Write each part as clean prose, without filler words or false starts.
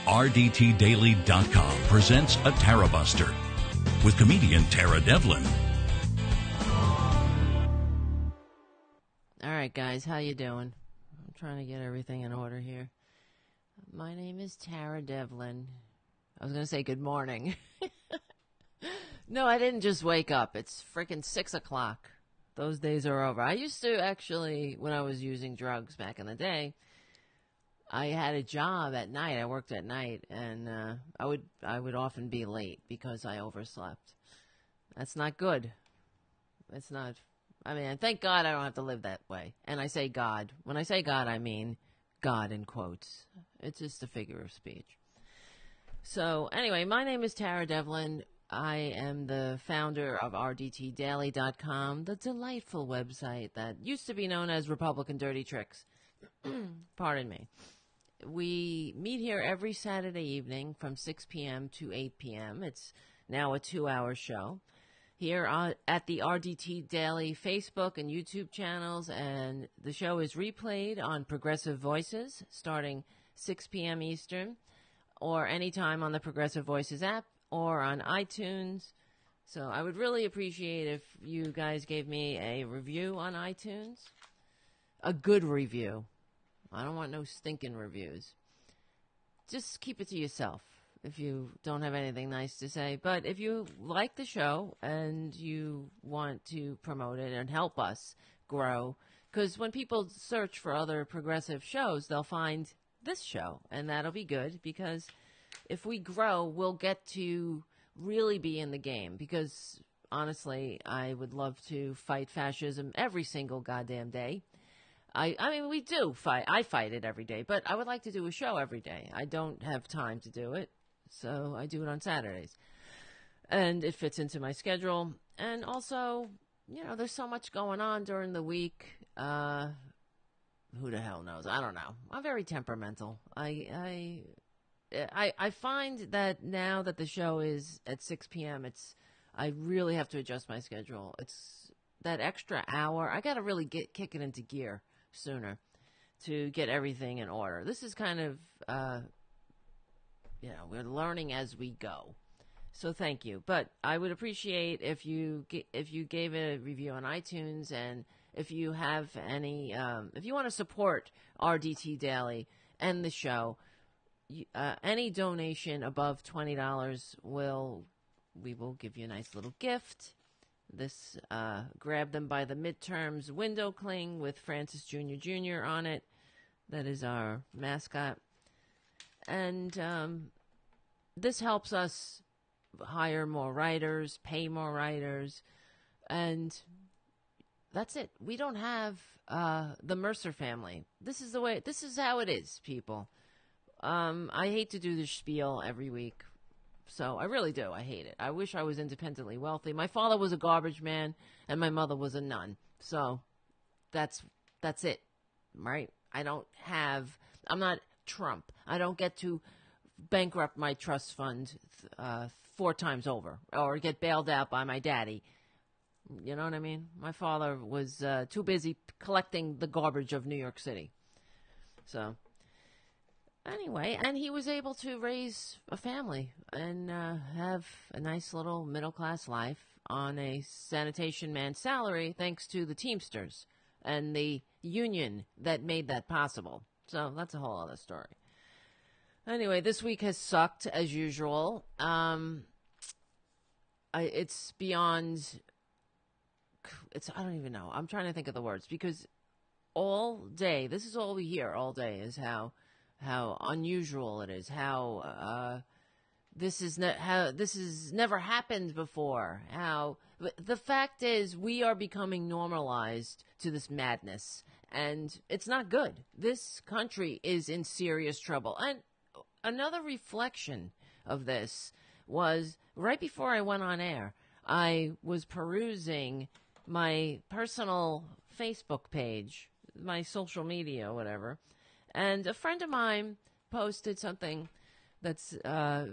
RDTDaily.com presents a Tarabuster with comedian Tara Devlin. All right, guys, how you doing? I'm trying to get everything in order here. My name is Tara Devlin. I was going to say good morning. No, I didn't just wake up. It's freaking 6 o'clock. Those days are over. I used to actually, when I was using drugs back in the day, I had a job at night. I worked at night, and I would often be late because I overslept. That's not good. It's not. I mean, thank God I don't have to live that way. And I say God. When I say God, I mean God in quotes. It's just a figure of speech. So anyway, my name is Tara Devlin. I am the founder of RDTDaily.com, the delightful website that used to be known as Republican Dirty Tricks. Pardon me. We meet here every Saturday evening from 6 p.m. to 8 p.m. It's now a 2-hour show here at the RDT Daily Facebook and YouTube channels, and the show is replayed on Progressive Voices starting 6 p.m. Eastern, or anytime on the Progressive Voices app or on iTunes. So I would really appreciate if you guys gave me a review on iTunes. A good review. I don't want no stinking reviews. Just keep it to yourself if you don't have anything nice to say. But if you like the show and you want to promote it and help us grow, because when people search for other progressive shows, they'll find this show, and that'll be good, because if we grow, we'll get to really be in the game, because honestly, I would love to fight fascism every single goddamn day. I mean, we do fight. I fight it every day, but I would like to do a show every day. I don't have time to do it, so I do it on Saturdays. And it fits into my schedule. And also, you know, there's so much going on during the week. Who the hell knows? I don't know. I'm very temperamental. I find that now that the show is at 6 p.m., I really have to adjust my schedule. It's that extra hour. I got to really kick it into gear sooner to get everything in order. This is kind of, we're learning as we go. So thank you. But I would appreciate if you gave a review on iTunes, and if you have any, if you want to support RDT Daily and the show, any donation above $20 we will give you a nice little gift. This grab them by the midterms window cling with Francis Jr. on it. That is our mascot. And this helps us hire more writers, pay more writers, and that's it. We don't have the Mercer family. This is how it is, people. I hate to do this spiel every week. So I really do. I hate it. I wish I was independently wealthy. My father was a garbage man, and my mother was a nun. So that's it, right? I'm not Trump. I don't get to bankrupt my trust fund 4 times over or get bailed out by my daddy. You know what I mean? My father was too busy collecting the garbage of New York City. So anyway, and he was able to raise a family and have a nice little middle-class life on a sanitation man's salary, thanks to the Teamsters and the union that made that possible. So that's a whole other story. Anyway, this week has sucked, as usual. It's beyond... I don't even know. I'm trying to think of the words, because all day, this is all we hear all day, is how unusual it is, how this has never happened before. How the fact is, we are becoming normalized to this madness, and it's not good. This country is in serious trouble. And another reflection of this was right before I went on air, I was perusing my personal Facebook page, my social media, whatever. And a friend of mine posted something that's a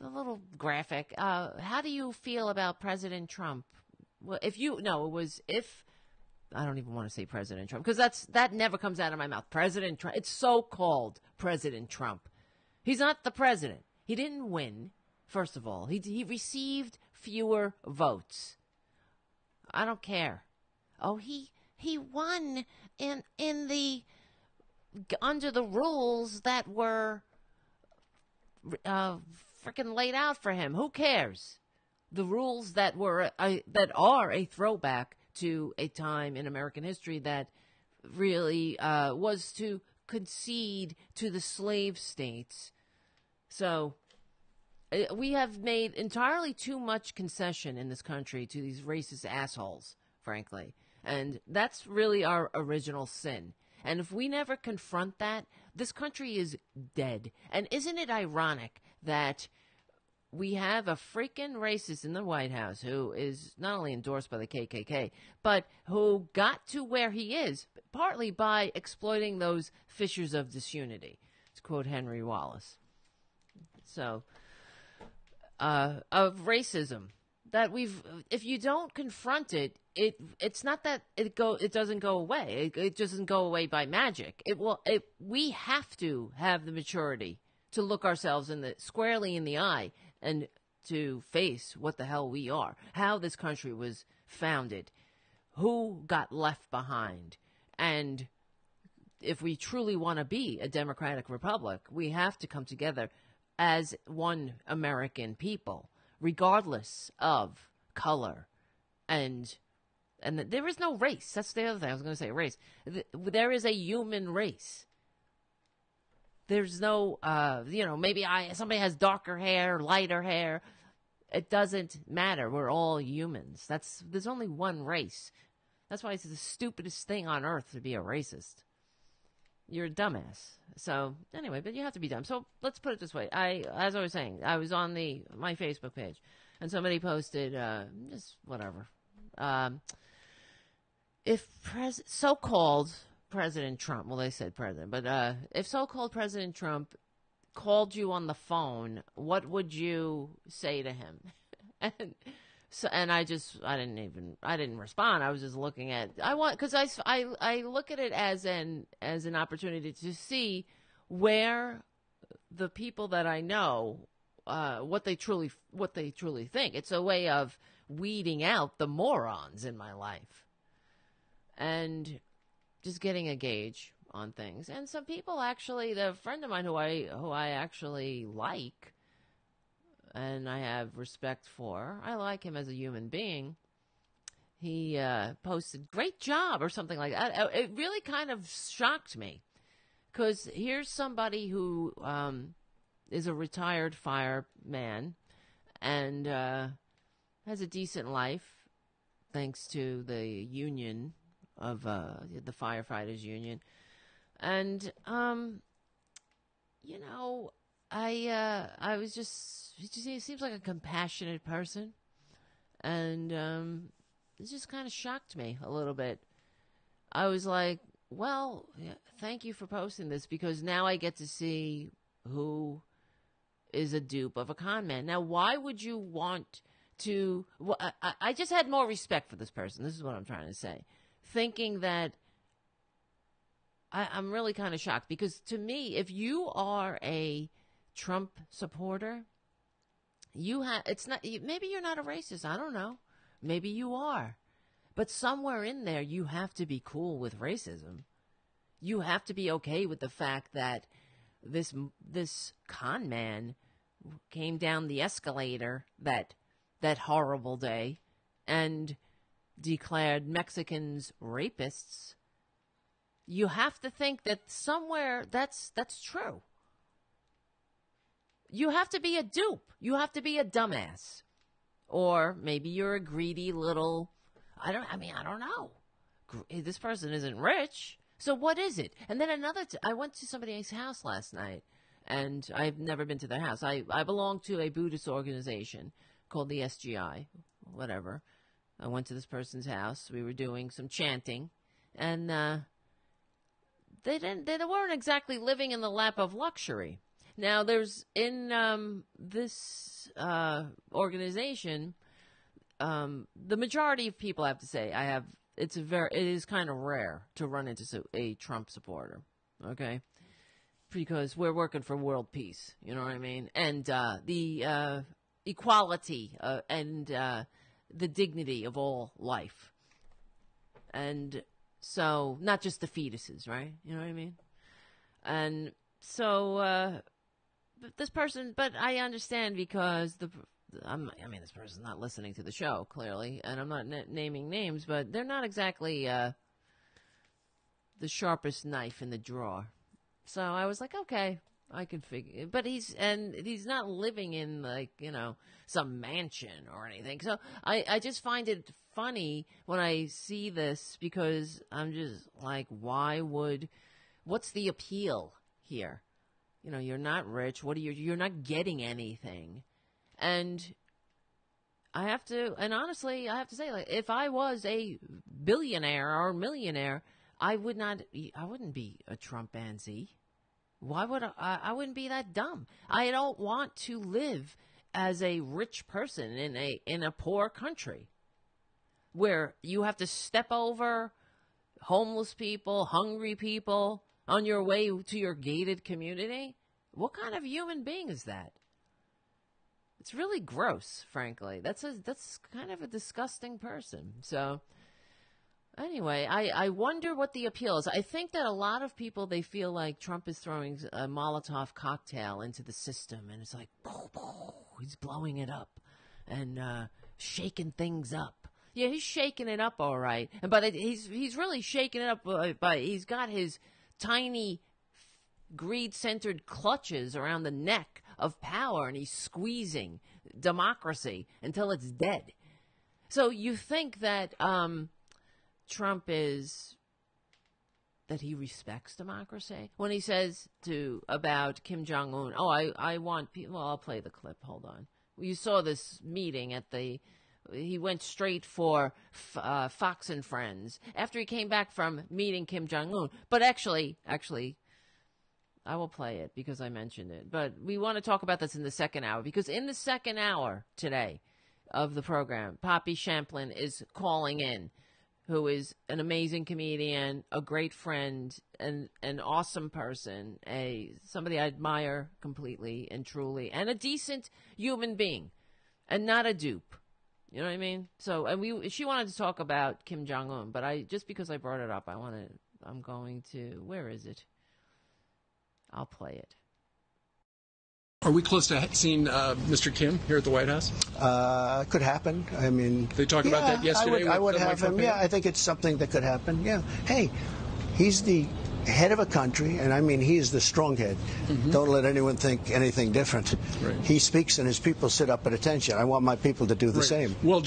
little graphic. How do you feel about President Trump? Well, I don't even want to say President Trump, because that never comes out of my mouth. President Trump. It's so-called President Trump. He's not the president. He didn't win, first of all. He received fewer votes. I don't care. Oh, he won in the under the rules that were freaking laid out for him. Who cares? The rules that were that are a throwback to a time in American history that really was to concede to the slave states. So we have made entirely too much concession in this country to these racist assholes, frankly. And that's really our original sin. And if we never confront that, this country is dead. And isn't it ironic that we have a freaking racist in the White House who is not only endorsed by the KKK, but who got to where he is, partly by exploiting those fissures of disunity, to quote Henry Wallace. So, of racism, that if you don't confront it, it's not that it doesn't go away. It doesn't go away by magic. We have to have the maturity to look ourselves squarely in the eye and to face what the hell we are, how this country was founded, who got left behind. And if we truly want to be a democratic republic, we have to come together as one American people, regardless of color. And there is no race. That's the other thing. I was going to say race. There is a human race. There's no, maybe somebody has darker hair, lighter hair. It doesn't matter. We're all humans. There's only one race. That's why it's the stupidest thing on earth to be a racist. You're a dumbass. So anyway, but you have to be dumb. So let's put it this way. As I was saying, I was on my Facebook page, and somebody posted just whatever. If so-called President Trump, well, they said president, but if so-called President Trump called you on the phone, what would you say to him? And I didn't respond. I was just looking at, because I look at it as an opportunity to see where the people that I know, what they truly think. It's a way of weeding out the morons in my life and just getting a gauge on things. And some people actually, the friend of mine who I actually like and I have respect for, I like him as a human being. He posted, "Great job," or something like that. It really kind of shocked me, because here's somebody who is a retired fireman and has a decent life thanks to the union of the firefighters union. And I was he seems like a compassionate person, and it just kind of shocked me a little bit. I was like, well, thank you for posting this, because now I get to see who is a dupe of a con man. Now, why would you want to... Well, I just had more respect for this person. This is what I'm trying to say. Thinking that... I'm really kind of shocked, because to me, if you are a Trump supporter, maybe you're not a racist. I don't know. Maybe you are. But somewhere in there, you have to be cool with racism. You have to be okay with the fact that this con man came down the escalator that horrible day and declared Mexicans rapists. You have to think that somewhere that's true. You have to be a dupe. You have to be a dumbass. Or maybe you're a greedy little... I don't know. This person isn't rich. So what is it? And then I went to somebody's house last night, and I've never been to their house. I belong to a Buddhist organization called the SGI, whatever. I went to this person's house. We were doing some chanting, and they weren't exactly living in the lap of luxury. Now, there's in this organization, the majority of people, I have to say, it is kind of rare to run into a Trump supporter. Okay, because we're working for world peace. You know what I mean? And the equality and the dignity of all life. And so, not just the fetuses, right? You know what I mean? And so, but I understand because this person's not listening to the show, clearly, and I'm not naming names, but they're not exactly the sharpest knife in the drawer. So I was like, okay, I can figure. But he's not living in, like, some mansion or anything. So I just find it funny when I see this, because I'm just like, what's the appeal here? You're not rich. You're not getting anything. And honestly, I have to say, like, if I was a billionaire or millionaire, I wouldn't be a Trumpanzee. Why would I wouldn't be that dumb. I don't want to live as a rich person in a poor country where you have to step over homeless people, hungry people on your way to your gated community. What kind of human being is that? It's really gross, frankly. That's kind of a disgusting person. So anyway, I wonder what the appeal is. I think that a lot of people, they feel like Trump is throwing a Molotov cocktail into the system, and it's like, he's blowing it up and shaking things up. Yeah, he's shaking it up all right, but he's really shaking it up. But he's got his tiny greed-centered clutches around the neck of power, and he's squeezing democracy until it's dead. So you think that Trump that he respects democracy when he says about Kim Jong-un, I want people. Well, I'll play the clip. Hold on. You saw this meeting he went straight for Fox and Friends after he came back from meeting Kim Jong-un. But actually, I will play it because I mentioned it. But we want to talk about this in the second hour, because in the second hour today of the program, Poppy Champlin is calling in, who is an amazing comedian, a great friend, and an awesome person, somebody I admire completely and truly, and a decent human being, and not a dupe. You know what I mean? So, and she wanted to talk about Kim Jong-un, but just because I brought it up, I'm going to, where is it? I'll play it. Are we close to seeing Mr. Kim here at the White House? Could happen. I mean, they talked about that yesterday. I would have him. Yeah, I think it's something that could happen. Yeah. Hey, he's the head of a country, and I mean, he is the strong head. Mm-hmm. Don't let anyone think anything different. Right. He speaks, and his people sit up at attention. I want my people to do the same. Well,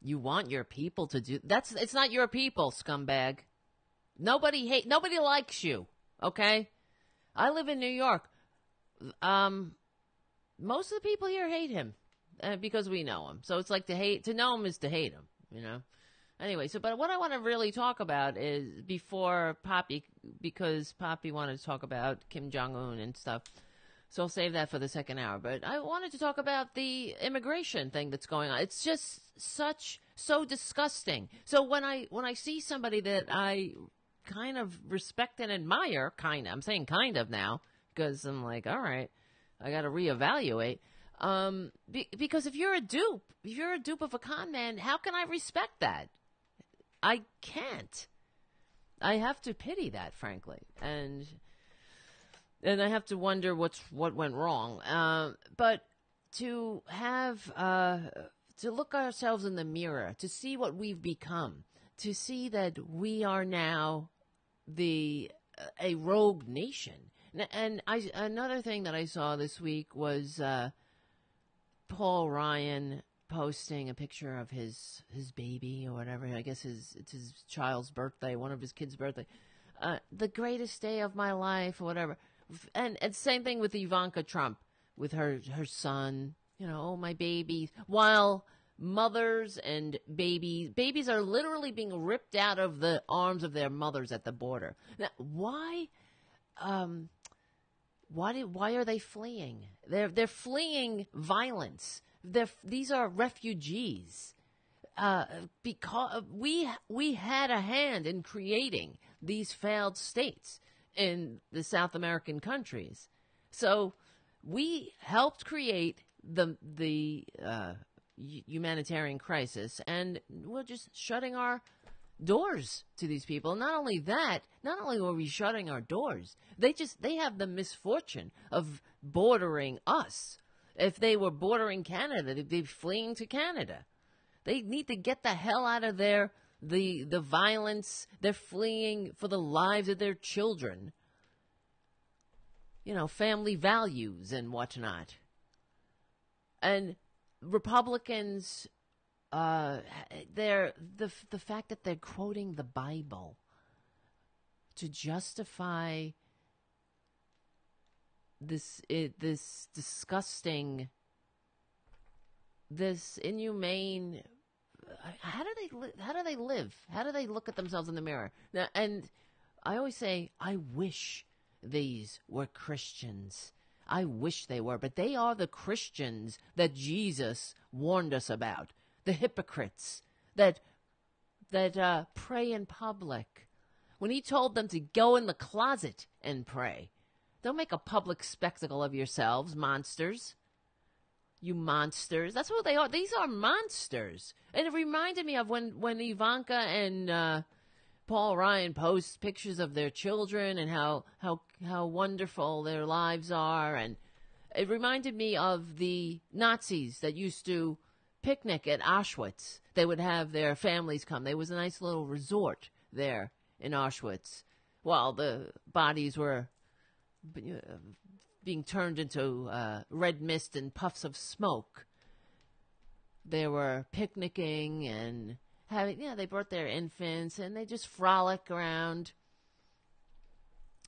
you want your people to do it's not your people, scumbag. Nobody likes you. Okay, I live in New York. Most of the people here hate him because we know him. So it's like to know him is to hate him. Anyway, but what I want to really talk about is before Poppy, because Poppy wanted to talk about Kim Jong-un and stuff. So I'll save that for the second hour. But I wanted to talk about the immigration thing that's going on. It's just so disgusting. So when I see somebody that I kind of respect and admire, I'm saying kind of now, because I'm like, all right, I got to reevaluate. Because if you're a dupe of a con man, how can I respect that? I can't. I have to pity that, frankly, and I have to wonder what went wrong. But to look ourselves in the mirror, to see what we've become, to see that we are now a rogue nation. And another thing that I saw this week was Paul Ryan posting a picture of his baby or whatever. I guess it's his child's birthday, one of his kids' birthday. The greatest day of my life or whatever. And same thing with Ivanka Trump with her son. Oh, my baby. While mothers and babies are literally being ripped out of the arms of their mothers at the border. Now, why are they fleeing? They're fleeing violence. These are refugees. Because we had a hand in creating these failed states in the South American countries. So we helped create the humanitarian crisis, and we're just shutting our doors to these people. Not only that, not only were we shutting our doors, they have the misfortune of bordering us. If they were bordering Canada, they'd be fleeing to Canada. They need to get the hell out of there. The violence, they're fleeing for the lives of their children. You know, family values and whatnot. And Republicans, they're the fact that they're quoting the Bible to justify this disgusting, this inhumane. How do they live? How do they look at themselves in the mirror? Now, and I always say, I wish these were Christians. I wish they were, but they are the Christians that Jesus warned us about. The hypocrites that pray in public. When he told them to go in the closet and pray. Don't make a public spectacle of yourselves, monsters. You monsters. That's what they are. These are monsters. And it reminded me of when Ivanka and Paul Ryan post pictures of their children and how wonderful their lives are. And it reminded me of the Nazis that used to picnic at Auschwitz. They would have their families come. There was a nice little resort there in Auschwitz while the bodies were being turned into red mist and puffs of smoke. They were picnicking and they brought their infants and they just frolic around.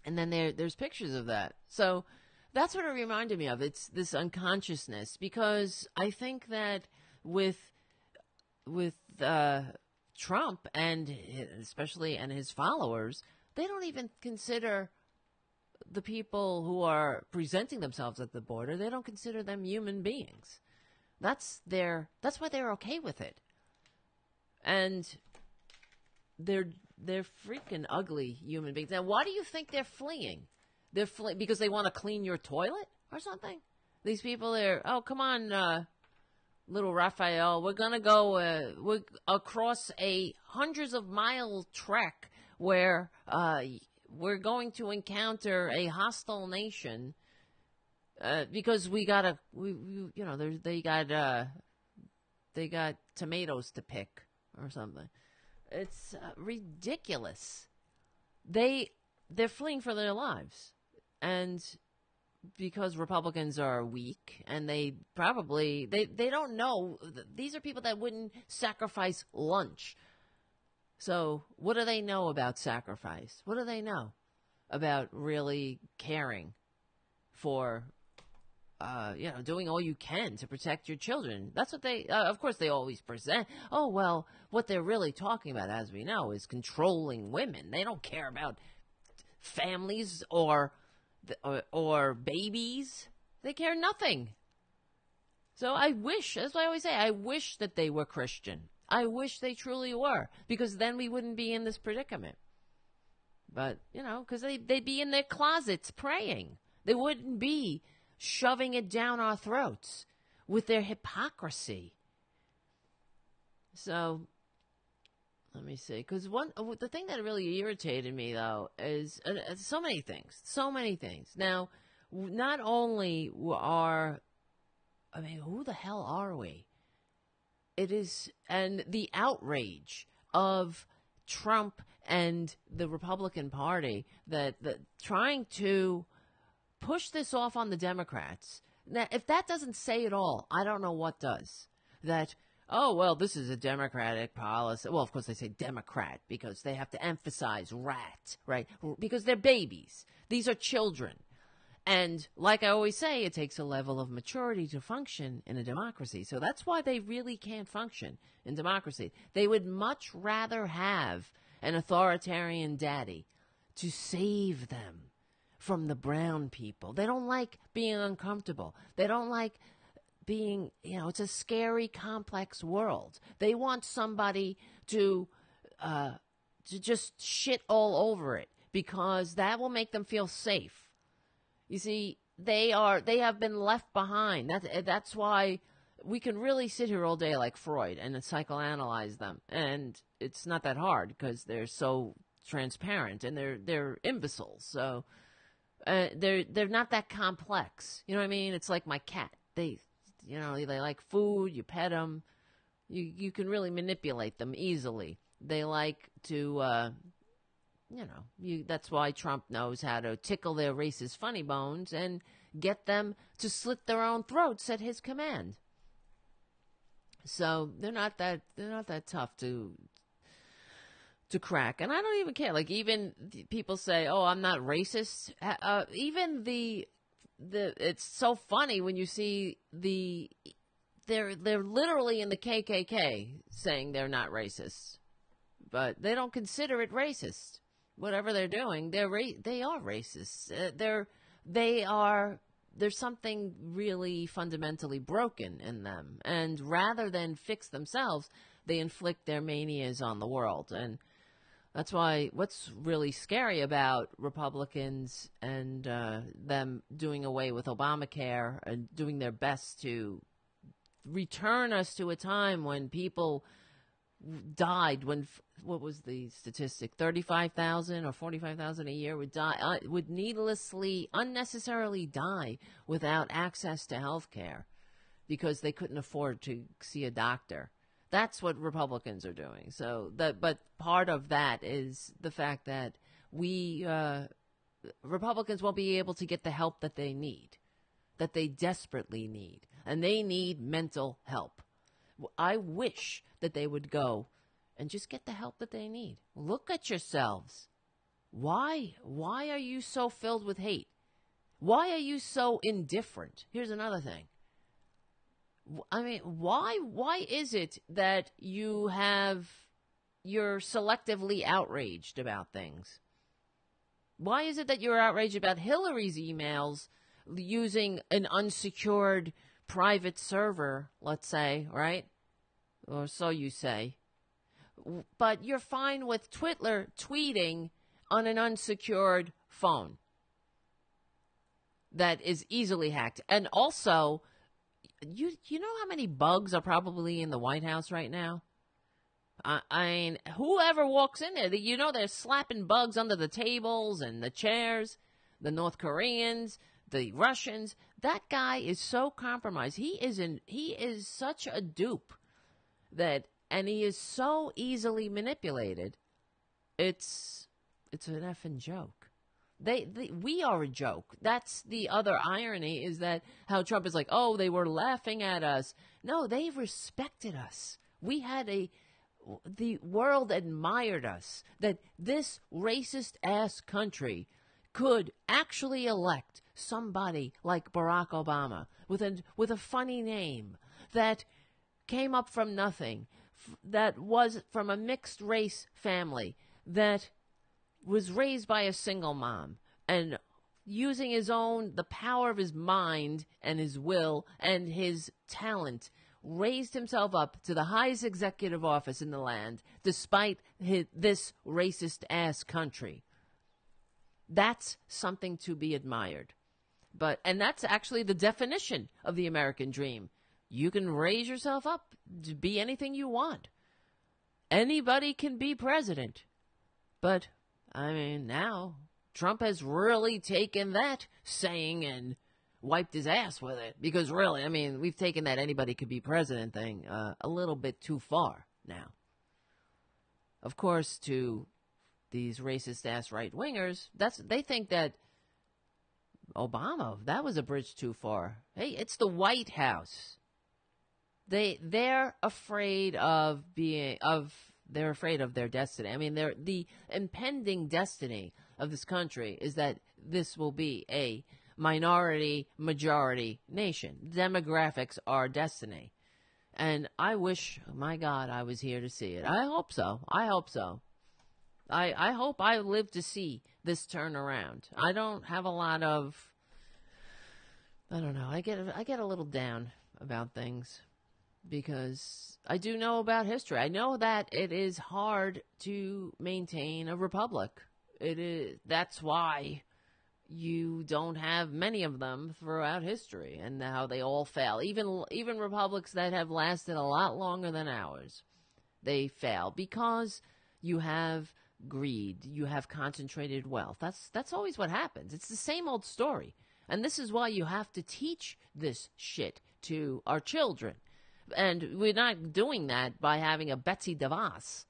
And then there's pictures of that. So that's what it reminded me of. It's this unconsciousness, because I think that with Trump and especially and his followers, they don't even consider the people who are presenting themselves at the border, they don't consider them human beings. That's why they're okay with it. And they're freaking ugly human beings. Now, why do you think they're fleeing? They're fleeing because they want to clean your toilet or something? These people are, oh, come on, little Raphael, we're going to go across a hundreds of mile trek where we're going to encounter a hostile nation because they got tomatoes to pick or something. It's ridiculous. They're fleeing for their lives, and because Republicans are weak and they don't know. These are people that wouldn't sacrifice lunch. So what do they know about sacrifice? What do they know about really caring for, doing all you can to protect your children? That's what they, of course, they always present. Oh, well, what they're really talking about, as we know, is controlling women. They don't care about families or babies. They care nothing. So I wish, that's what I always say, I wish that they were Christian. I wish they truly were, because then we wouldn't be in this predicament. But, because they'd be in their closets praying. They wouldn't be shoving it down our throats with their hypocrisy. So, let me see. Because the thing that really irritated me, though, is so many things. Now, not only who the hell are we? It is, and the outrage of Trump and the Republican Party that trying to push this off on the Democrats. Now, if that doesn't say it all, I don't know what does. That, oh, well, this is a Democratic policy. Well, of course they say Democrat because they have to emphasize rat, right? Because they're babies. These are children. And like I always say, it takes a level of maturity to function in a democracy. So that's why they really can't function in democracy. They would much rather have an authoritarian daddy to save them from the brown people. They don't like being uncomfortable. They don't like being, it's a scary, complex world. They want somebody to just shit all over it because that will make them feel safe. You see, they have been left behind. That's why we can really sit here all day like Freud and psychoanalyze them, and it's not that hard because they're so transparent and they're imbeciles. So they're not that complex. You know what I mean? It's like my cat. They like food. You pet them. You can really manipulate them easily. They like to, that's why Trump knows how to tickle their racist funny bones and get them to slit their own throats at his command. So they're not that tough to crack. And I don't even care. Like, even people say, "Oh, I'm not racist." Even it's so funny when you see they're literally in the KKK saying they're not racist, but they don't consider it racist. Whatever they're doing, they are racist. There's something really fundamentally broken in them, and rather than fix themselves, they inflict their manias on the world. And that's why what's really scary about Republicans and them doing away with Obamacare and doing their best to return us to a time when people died, when, what was the statistic, 35,000 or 45,000 a year would die, would unnecessarily die without access to health care because they couldn't afford to see a doctor. That's what Republicans are doing. So but part of that is the fact that Republicans won't be able to get the help that they need, that they desperately need, and they need mental help. I wish that they would go and just get the help that they need. Look at yourselves. Why are you so filled with hate? Why are you so indifferent? Here's another thing. I mean, why is it that you're selectively outraged about things? Why is it that you're outraged about Hillary's emails using an unsecured private server, let's say, right? Or so you say. But you're fine with Twitter tweeting on an unsecured phone that is easily hacked. And also, you know how many bugs are probably in the White House right now? I mean, whoever walks in there, they're slapping bugs under the tables and the chairs, the North Koreans, the Russians. That guy is so compromised. He is such a dupe and he is so easily manipulated. It's an effing joke. We are a joke. That's the other irony, is that how Trump is like, oh, they were laughing at us. No, they respected us. The world admired us, that this racist ass country could actually elect somebody like Barack Obama with a funny name that came up from nothing, that was from a mixed race family, that was raised by a single mom, and using the power of his mind and his will and his talent, raised himself up to the highest executive office in the land, despite this racist-ass country. That's something to be admired. And that's actually the definition of the American dream. You can raise yourself up to be anything you want. Anybody can be president. But, I mean, now Trump has really taken that saying and wiped his ass with it. Because really, I mean, we've taken that anybody could be president thing a little bit too far now. Of course, to these racist-ass right-wingers, they think that Obama, that was a bridge too far. Hey, it's the White House. They're afraid of they're afraid of their destiny. I mean, the impending destiny of this country is that this will be a minority-majority nation. Demographics are destiny. And I wish, my God, I was here to see it. I hope so. I hope I live to see this turnaround. I don't have a lot of, I don't know, I get a little down about things because I do know about history. I know that it is hard to maintain a republic. That's why you don't have many of them throughout history, and how they all fail. Even republics that have lasted a lot longer than ours, they fail because you have greed, you have concentrated wealth. That's always what happens. It's the same old story. And this is why you have to teach this shit to our children. And we're not doing that by having a Betsy DeVos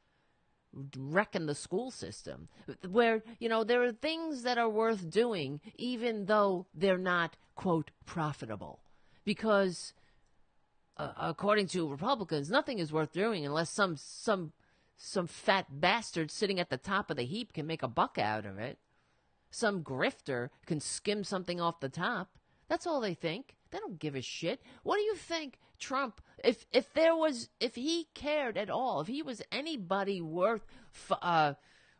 wrecking the school system, where, there are things that are worth doing even though they're not, quote, profitable. Because according to Republicans, nothing is worth doing unless some fat bastard sitting at the top of the heap can make a buck out of it. Some grifter can skim something off the top. That's all they think. They don't give a shit. What do you think Trump, if he cared at all, if he was anybody worth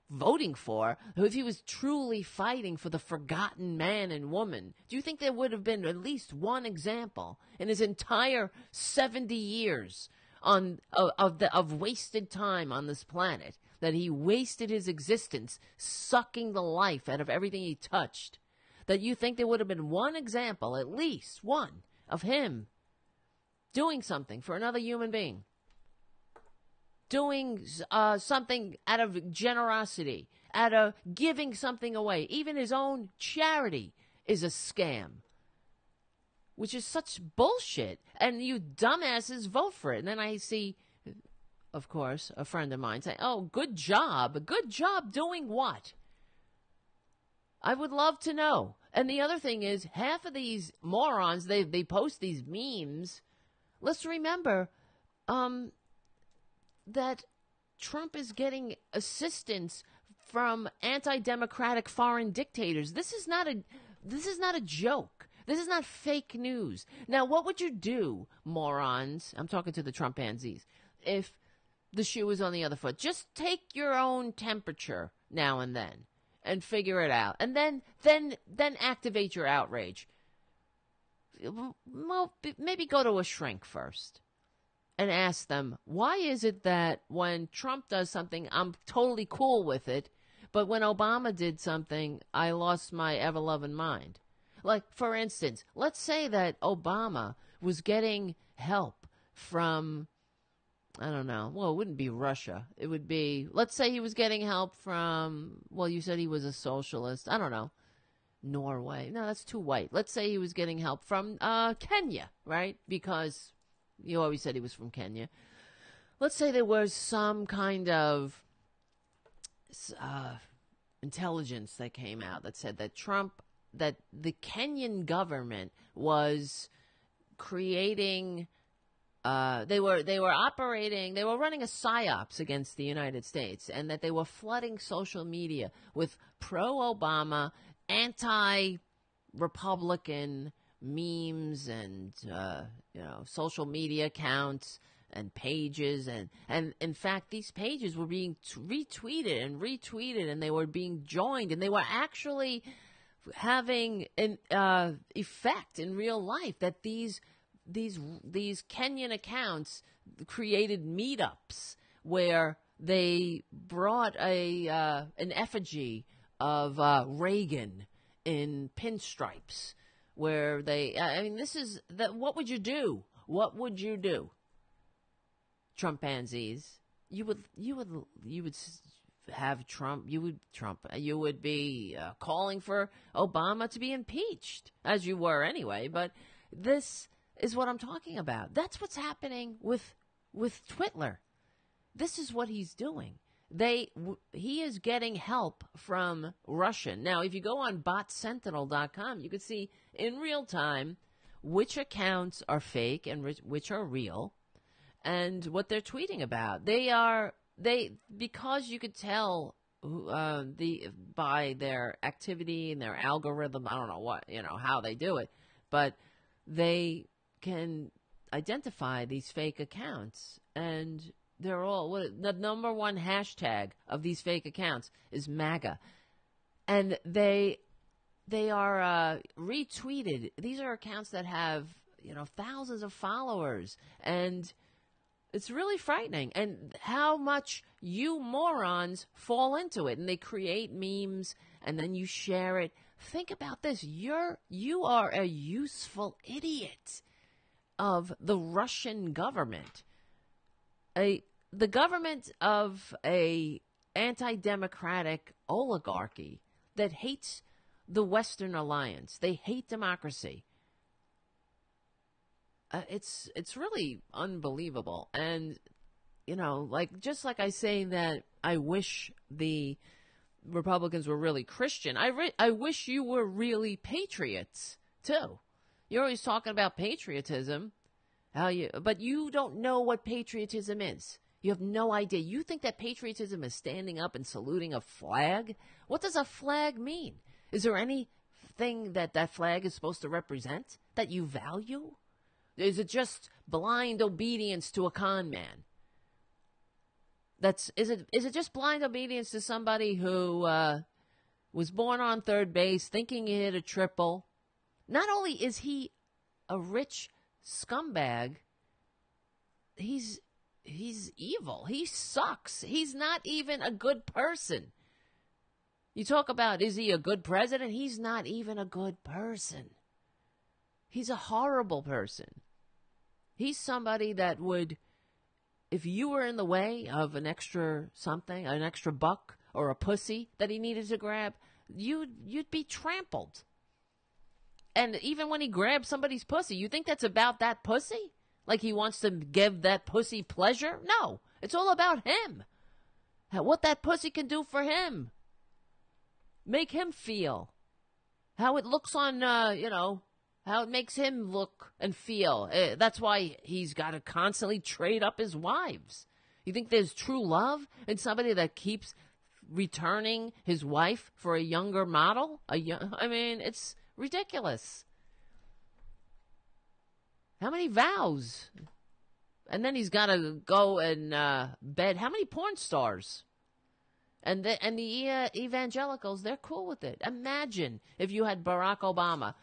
voting for, if he was truly fighting for the forgotten man and woman, do you think there would have been at least one example in his entire 70 years of wasted time on this planet, that he wasted his existence sucking the life out of everything he touched, that you think there would have been one example, at least one, of him doing something for another human being, doing something out of generosity, out of giving something away? Even his own charity is a scam, which is such bullshit. And you dumbasses vote for it. And then I see, of course, a friend of mine say, "Oh, good job. Good job doing what?" I would love to know. And the other thing is, half of these morons, they post these memes. Let's remember that Trump is getting assistance from anti-democratic foreign dictators. This is not a joke. This is not fake news. Now, what would you do, morons? I'm talking to the Trumpansies. If the shoe was on the other foot, just take your own temperature now and then and figure it out, and then activate your outrage. Well, maybe go to a shrink first and ask them, why is it that when Trump does something, I'm totally cool with it, but when Obama did something, I lost my ever-loving mind? Like, for instance, let's say that Obama was getting help from, I don't know, well, it wouldn't be Russia. It would be, let's say he was getting help from, well, you said he was a socialist. I don't know. Norway. No, that's too white. Let's say he was getting help from Kenya, right? Because you always said he was from Kenya. Let's say there was some kind of intelligence that came out that said that that the Kenyan government was creating, they were running a psyops against the United States, and that they were flooding social media with pro-Obama, anti-Republican memes and social media accounts and pages, and in fact these pages were being retweeted, and they were being joined, and they were actually having an effect in real life, that these Kenyan accounts created meetups where they brought an effigy of Reagan in pinstripes, where what would you do? What would you do, Trumpansies? You would have Trump. You would be calling for Obama to be impeached, as you were anyway. But this is what I'm talking about. That's what's happening with Twitler. This is what he's doing. He is getting help from Russia. Now, if you go on botsentinel.com, you can see in real time which accounts are fake and which are real, and what they're tweeting about. Because you could tell by their activity and their algorithm. I don't know how they do it, but they can identify these fake accounts, and they're all, the number one hashtag of these fake accounts is MAGA, and they are retweeted. These are accounts that have thousands of followers, and It's really frightening. And how much you morons fall into it. And they create memes and then you share it. Think about this. You are a useful idiot of the Russian government. The government of a anti-democratic oligarchy that hates the Western alliance. They hate democracy. It's really unbelievable. And, you know, just like I say that I wish the Republicans were really Christian, I wish you were really patriots, too. You're always talking about patriotism, but you don't know what patriotism is. You have no idea. You think that patriotism is standing up and saluting a flag? What does a flag mean? Is there anything that flag is supposed to represent that you value? Is it just blind obedience to a con man? Is it just blind obedience to somebody who was born on third base thinking he hit a triple? Not only is he a rich scumbag, he's evil. He sucks. He's not even a good person. You talk about, is he a good president? He's not even a good person. He's a horrible person. He's somebody that would, if you were in the way of an extra something, an extra buck or a pussy that he needed to grab, you'd be trampled. And even when he grabs somebody's pussy, you think that's about that pussy? Like he wants to give that pussy pleasure? No, it's all about him. What that pussy can do for him. Make him feel. How it looks on, how it makes him look and feel. That's why he's got to constantly trade up his wives. You think there's true love in somebody that keeps returning his wife for a younger model? It's ridiculous. How many vows? And then he's got to go and bed. How many porn stars? And the evangelicals, they're cool with it. Imagine if you had Barack Obama,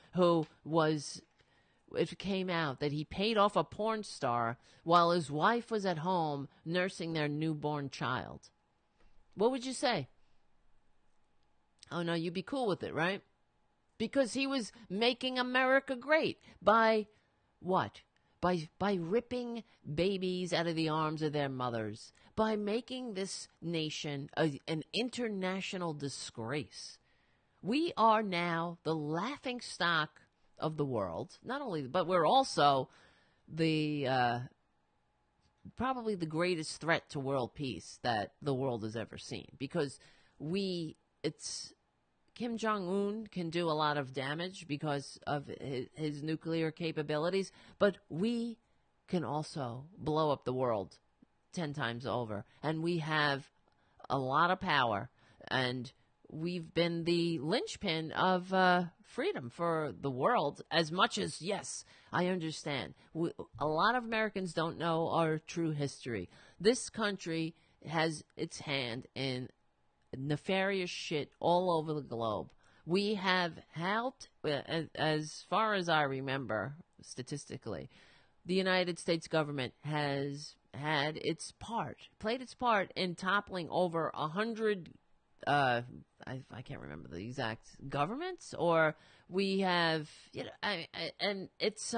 if it came out that he paid off a porn star while his wife was at home nursing their newborn child. What would you say? Oh, no, you'd be cool with it, right? Because he was making America great by what? By ripping babies out of the arms of their mothers, by making this nation an international disgrace. We are now the laughing stock of the world, but we're also probably the greatest threat to world peace that the world has ever seen, because Kim Jong-un can do a lot of damage because of his nuclear capabilities, but we can also blow up the world 10 times over. And we have a lot of power, and we've been the linchpin of freedom for the world. As much as, yes, I understand, a lot of Americans don't know our true history. This country has its hand in nefarious shit all over the globe. We have helped, as far as I remember, statistically, the United States government has played its part in toppling over 100, I can't remember the exact governments, or we have, and it's,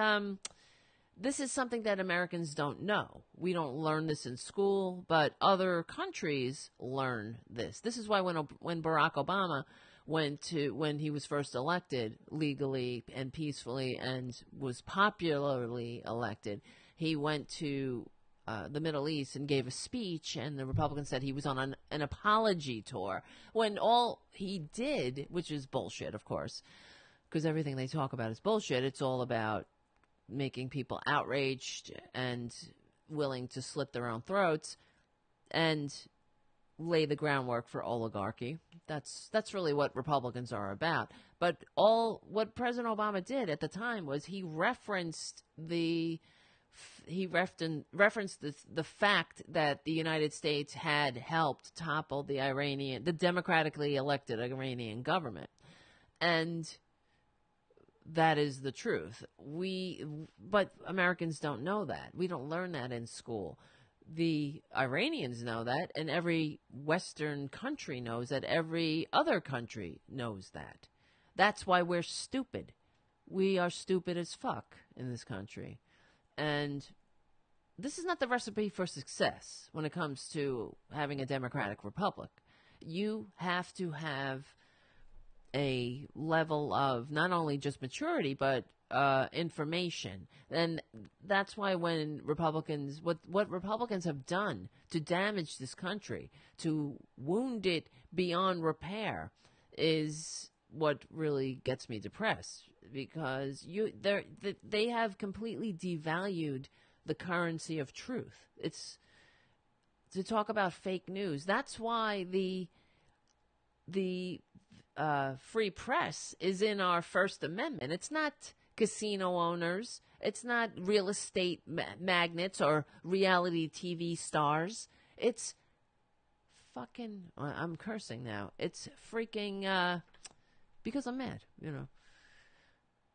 this is something that Americans don't know. We don't learn this in school, but other countries learn this. This is why when Barack Obama when he was first elected legally and peacefully and was popularly elected, he went to the Middle East and gave a speech, and the Republicans said he was on an apology tour, when all he did, which is bullshit, of course, because everything they talk about is bullshit. It's all about making people outraged and willing to slit their own throats and lay the groundwork for oligarchy. That's really what Republicans are about. But what President Obama did at the time was he referenced the fact that the United States had helped topple the democratically elected Iranian government. And that is the truth. But Americans don't know that. We don't learn that in school. the Iranians know that, and every Western country knows that, every other country knows that. That's why we're stupid. We are stupid as fuck in this country. And this is not the recipe for success when it comes to having a democratic republic. You have to have a level of not only just maturity, but information. And that's why when Republicans, what Republicans have done to damage this country, to wound it beyond repair, is what really gets me depressed, because they have completely devalued the currency of truth. It's to talk about fake news. That's why the free press is in our First Amendment. It's not casino owners. It's not real estate magnates or reality TV stars. It's fucking, I'm cursing now. It's freaking, because I'm mad, you know.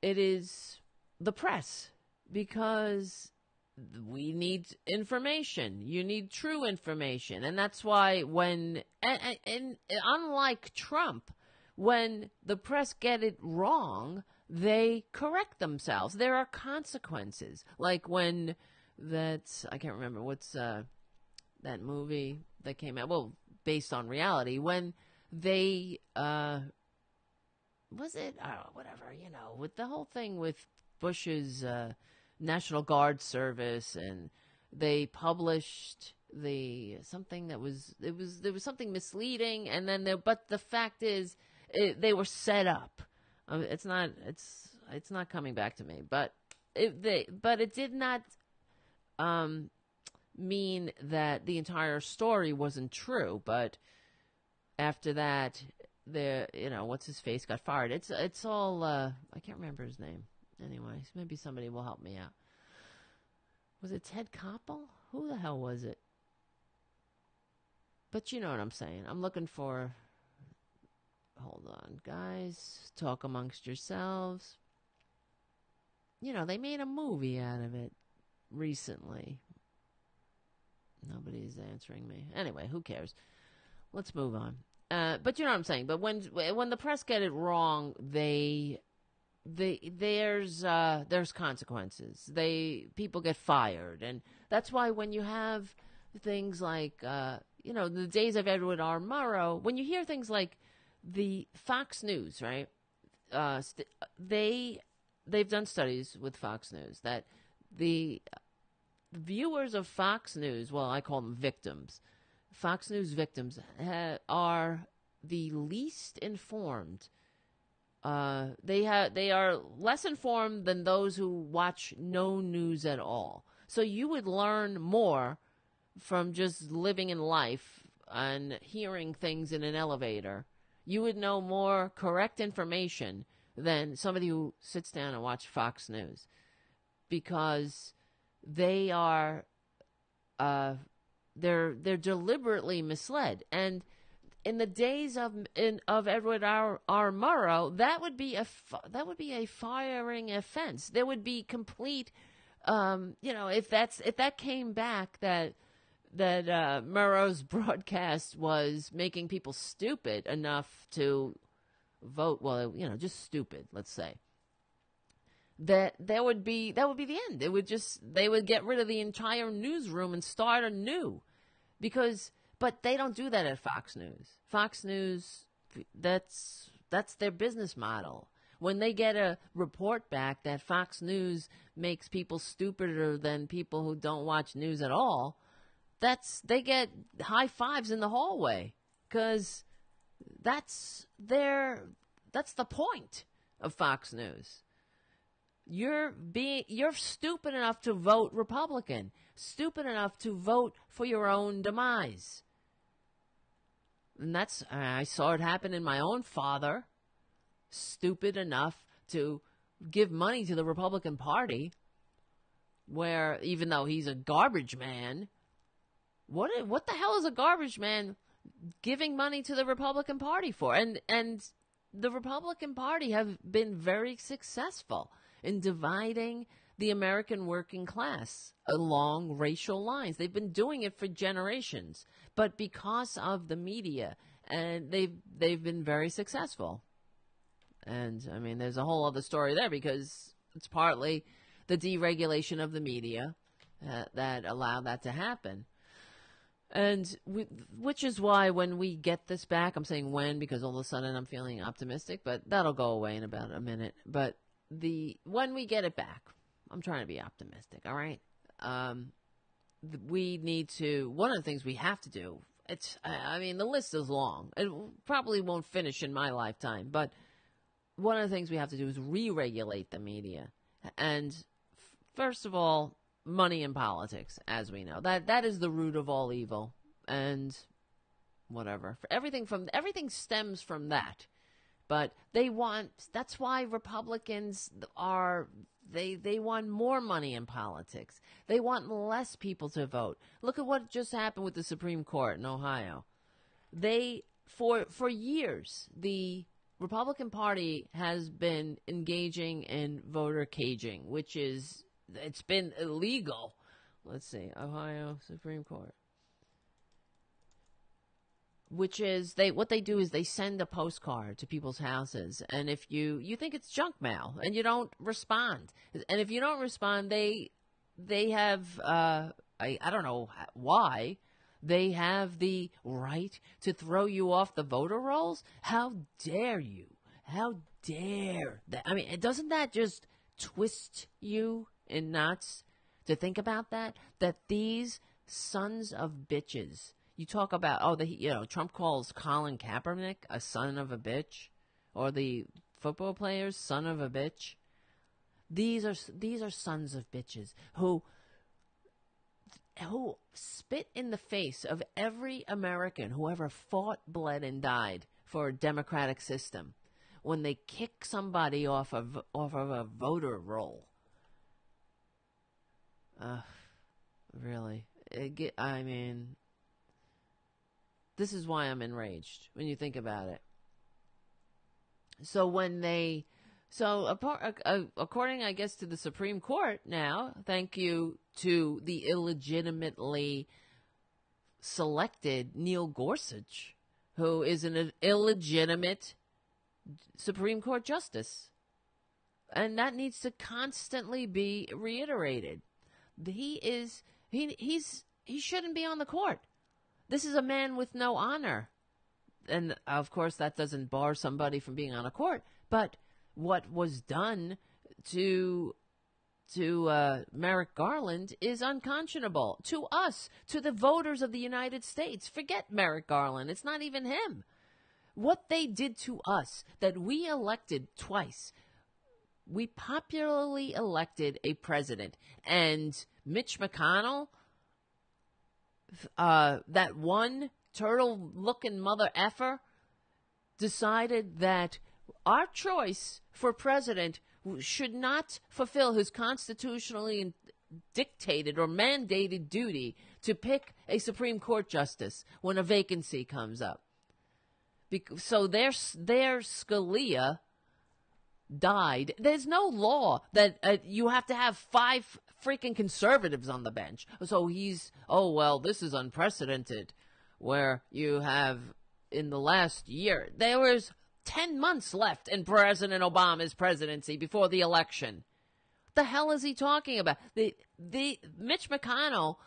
It is the press, because we need information. You need true information. And that's why when, and unlike Trump, when the press get it wrong, they correct themselves. There are consequences. Like when I can't remember, what's that movie that came out, well, based on reality, when they, was it, whatever, you know, with the whole thing with Bush's National Guard service, and they published something that there was something misleading, and then but the fact is, they were set up. It's not coming back to me, but it did not mean that the entire story wasn't true. But after that, what's his face got fired. It's all I can't remember his name. Anyways, maybe somebody will help me out. Was it Ted Koppel? Who the hell was it? But you know what I'm saying. I'm looking for. Hold on, guys. Talk amongst yourselves. You know, they made a movie out of it recently. Nobody's answering me. Anyway, who cares? Let's move on. But you know what I'm saying. But when the press get it wrong, there's consequences. People get fired, and that's why when you have things like the days of Edward R. Murrow, when you hear things like the Fox News, right? They've done studies with Fox News that the viewers of Fox News, well, I call them victims. Fox News victims are the least informed. They are less informed than those who watch no news at all. So you would learn more from just living in life and hearing things in an elevator. You would know more correct information than somebody who sits down and watches Fox News, because they are they're deliberately misled. And in the days of Edward R. Murrow, that would be a firing offense. There would be complete, if that came back that Murrow's broadcast was making people stupid enough to vote. Well, just stupid. Let's say that would be the end. They would get rid of the entire newsroom and start anew, but they don't do that at Fox News. Fox News, that's their business model. When they get a report back that Fox News makes people stupider than people who don't watch news at all, they get high fives in the hallway, because that's the point of Fox News. You're stupid enough to vote Republican, stupid enough to vote for your own demise. And I saw it happen in my own father, stupid enough to give money to the Republican Party, where even though he's a garbage man, what the hell is a garbage man giving money to the Republican Party for? And the Republican Party have been very successful in dividing the American working class along racial lines. They've been doing it for generations, but because of the media, and they've been very successful. And I mean, there's a whole other story there because it's partly the deregulation of the media that allowed that to happen. And which is why when we get this back, I'm saying when because all of a sudden I'm feeling optimistic, but that'll go away in about a minute. But when we get it back, I'm trying to be optimistic, all right? We need to, one of the things we have to do, I mean, the list is long. It probably won't finish in my lifetime, but one of the things we have to do is re-regulate the media. And first of all, money in politics, as we know. That is the root of all evil. And whatever. Everything stems from that. But that's why Republicans they want more money in politics. They want less people to vote. Look at what just happened with the Supreme Court in Ohio. For years, the Republican Party has been engaging in voter caging, it's been illegal. Let's see, Ohio Supreme Court. Which is, what they do is they send a postcard to people's houses. And if you think it's junk mail and you don't respond. And if you don't respond, they have, I don't know why, they have the right to throw you off the voter rolls? How dare you? How dare that? I mean, doesn't that just twist you in knots to think about that? That these sons of bitches, you talk about, Trump calls Colin Kaepernick a son of a bitch, or the football players son of a bitch. These are sons of bitches who spit in the face of every American who ever fought, bled, and died for a democratic system when they kick somebody off of a voter roll. Really. I mean, this is why I'm enraged when you think about it. So according, I guess, to the Supreme Court now, thank you to the illegitimately selected Neil Gorsuch, who is an illegitimate Supreme Court justice. And that needs to constantly be reiterated. He shouldn't be on the court. This is a man with no honor. And of course that doesn't bar somebody from being on a court, but what was done to Merrick Garland is unconscionable to us, to the voters of the United States. Forget Merrick Garland. It's not even him. What they did to us, that we elected twice. We popularly elected a president, and Mitch McConnell, that one turtle-looking mother effer, decided that our choice for president should not fulfill his constitutionally dictated or mandated duty to pick a Supreme Court justice when a vacancy comes up. So their Scalia died. There's no law that you have to have 5 freaking conservatives on the bench. So this is unprecedented, where you have, in the last year, there was 10 months left in President Obama's presidency before the election. What the hell is he talking about? The Mitch McConnell,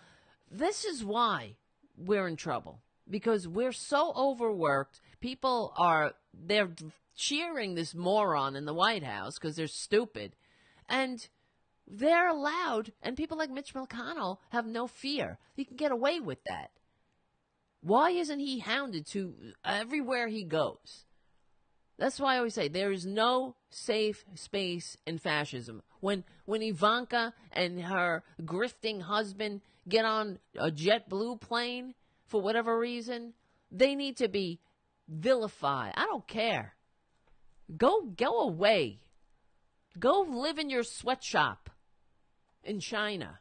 this is why we're in trouble. Because we're so overworked. They're cheering this moron in the White House because they're stupid. And they're allowed, and people like Mitch McConnell have no fear. He can get away with that. Why isn't he hounded to everywhere he goes? That's why I always say there is no safe space in fascism. When Ivanka and her grifting husband get on a JetBlue plane for whatever reason, they need to be vilified. I don't care. Go away. Go live in your sweatshop in China.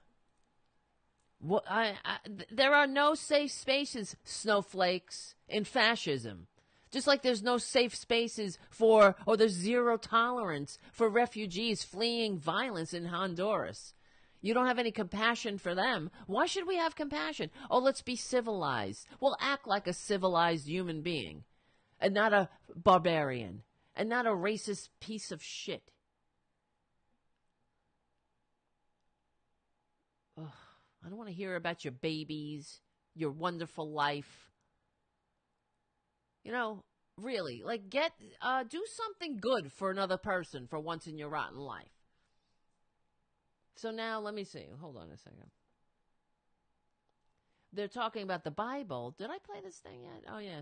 There are no safe spaces, snowflakes, in fascism. Just like there's no safe spaces or there's zero tolerance for refugees fleeing violence in Honduras. You don't have any compassion for them. Why should we have compassion? Oh, let's be civilized. We'll act like a civilized human being and not a barbarian and not a racist piece of shit. Ugh, I don't want to hear about your babies, your wonderful life. You know, really, like do something good for another person for once in your rotten life. So now, let me see. Hold on a second. They're talking about the Bible. Did I play this thing yet? Oh, yeah.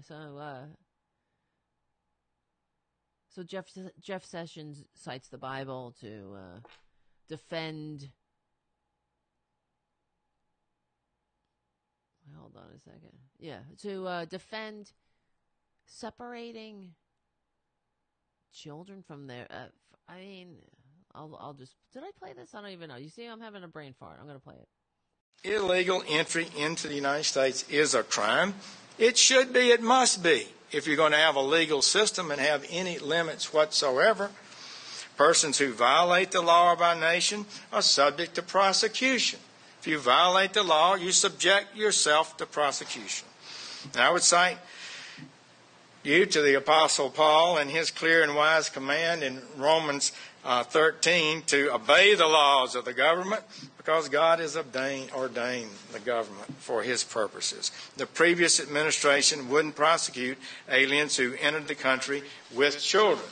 So Jeff Sessions cites the Bible to defend. Hold on a second. Yeah, to defend separating children from their. I mean, I'll just. Did I play this? I don't even know. You see, I'm having a brain fart. I'm going to play it. Illegal entry into the United States is a crime. It should be. It must be. If you're going to have a legal system and have any limits whatsoever, persons who violate the law of our nation are subject to prosecution. If you violate the law, you subject yourself to prosecution. And I would cite you to the Apostle Paul and his clear and wise command in Romans 13 to obey the laws of the government because God has ordained the government for his purposes. The previous administration wouldn't prosecute aliens who entered the country with children.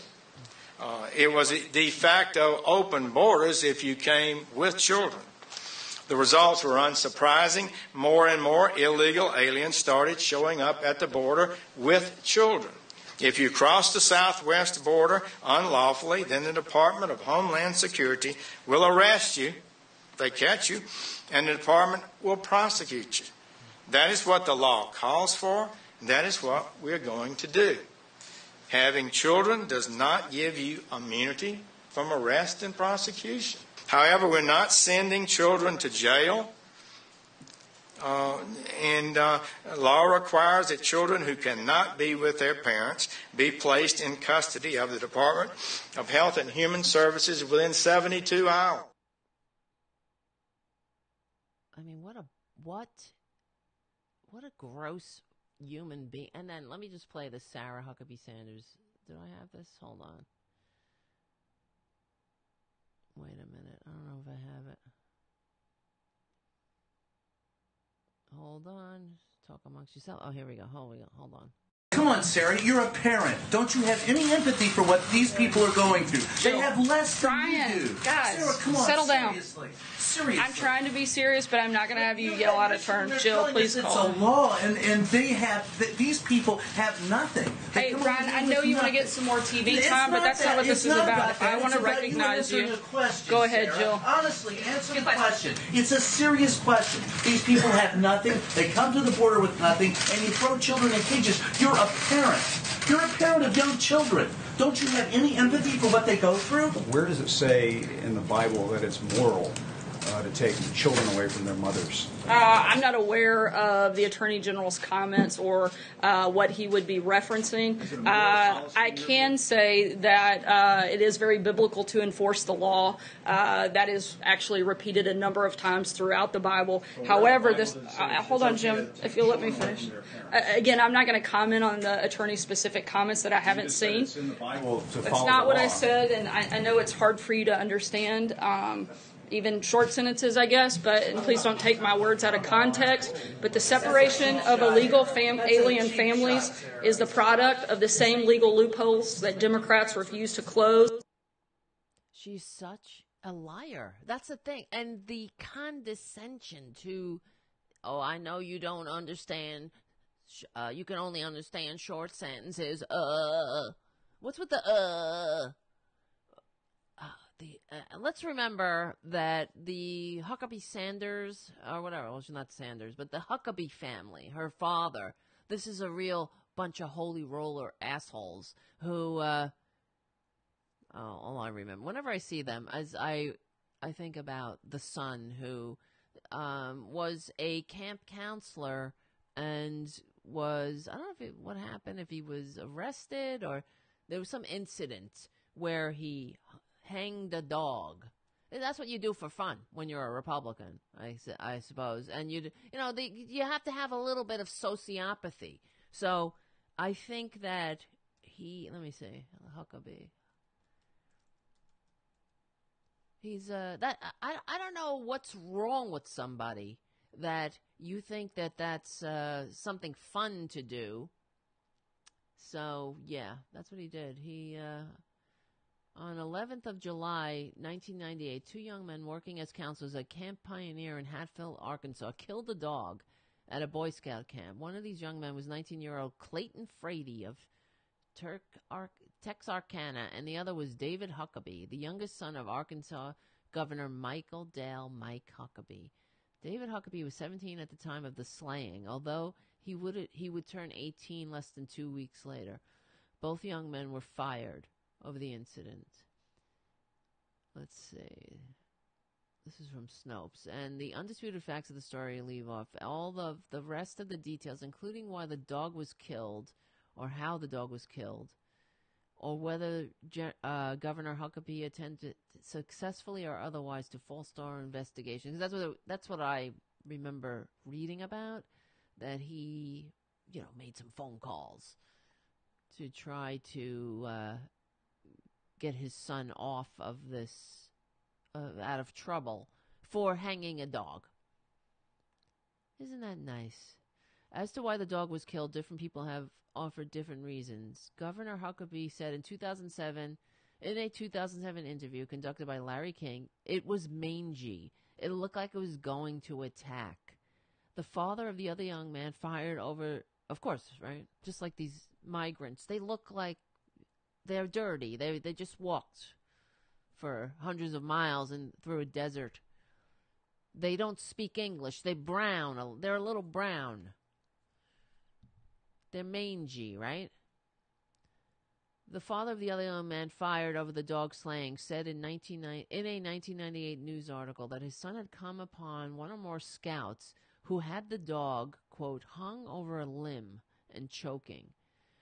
It was de facto open borders if you came with children. The results were unsurprising. More and more illegal aliens started showing up at the border with children. If you cross the southwest border unlawfully, then the Department of Homeland Security will arrest you, if they catch you, and the department will prosecute you. That is what the law calls for, and that is what we're going to do. Having children does not give you immunity from arrest and prosecution. However, we're not sending children to jail. And law requires that children who cannot be with their parents be placed in custody of the Department of Health and Human Services within 72 hours. I mean, what a gross human being. And then let me just play the Sarah Huckabee Sanders. Do I have this? Hold on. Wait a minute. I don't know if I have it. Hold on. Talk amongst yourself. Oh, here we go. Hold on. Come on, Sarah, you're a parent. Don't you have any empathy for what these people are going through? They have less than you do. Guys, Sarah, come on, settle down. Seriously. I'm trying to be serious, but I'm not going to have you yell out of turn. Jill, please call. It's a law, and these people have nothing. Hey, Ryan, I know you want to get some more TV time, but that's not what this is about. If I want to recognize you, go ahead, Jill. Honestly, answer the question. It's a serious question. These people have nothing. They come to the border with nothing, and you throw children in cages. You're a parent. You're a parent of young children. Don't you have any empathy for what they go through? Where does it say in the Bible that it's moral to take children away from their mothers? I'm not aware of the Attorney General's comments or what he would be referencing. I can say that it is very biblical to enforce the law. That is actually repeated a number of times throughout the Bible. However, this hold on, Jim, if you'll let me finish. Again, I'm not going to comment on the attorney's specific comments that I haven't seen. That's not what I said, and I know it's hard for you to understand. Even short sentences, I guess, and please don't take my words out of context, but the separation of illegal alien families is the product of the same legal loopholes that Democrats refuse to close. She's such a liar. That's the thing. And the condescension to, oh, I know you don't understand. You can only understand short sentences. What's with the let's remember that the Huckabee Sanders, or whatever, well, she's not Sanders, but the Huckabee family, her father, this is a real bunch of holy roller assholes who, all I remember, whenever I see them, as I think about the son who was a camp counselor and was, I don't know what happened, if he was arrested or there was some incident where he hanged a dog. And that's what you do for fun when you're a Republican, I suppose. And you have to have a little bit of sociopathy. So I think that let me see, Huckabee. He's that I don't know what's wrong with somebody that you think that that's something fun to do. So yeah, that's what he did. He on 11th of July, 1998, 2 young men working as counselors at Camp Pioneer in Hatfield, Arkansas, killed a dog at a Boy Scout camp. One of these young men was 19-year-old Clayton Frady of Texarkana, and the other was David Huckabee, the youngest son of Arkansas Governor Michael Dale Mike Huckabee. David Huckabee was 17 at the time of the slaying, although he would turn 18 less than 2 weeks later. Both young men were fired over the incident. Let's see. This is from Snopes. And the undisputed facts of the story leave off all of the rest of the details, including why the dog was killed or how the dog was killed, or whether Governor Huckabee attended successfully or otherwise to false start investigations. That's what I remember reading about, that he, made some phone calls to try to get his son off of this, out of trouble for hanging a dog. Isn't that nice? As to why the dog was killed, different people have offered different reasons. Governor Huckabee said in a 2007 interview conducted by Larry King, it was mangy. It looked like it was going to attack. The father of the other young man fired over, of course, right? Just like these migrants. They look like they're dirty. They just walked for hundreds of miles and through a desert. They don't speak English. They're brown. They're a little brown. They're mangy, right? The father of the other young man fired over the dog slaying said in a 1998 news article that his son had come upon one or more scouts who had the dog, quote, hung over a limb and choking.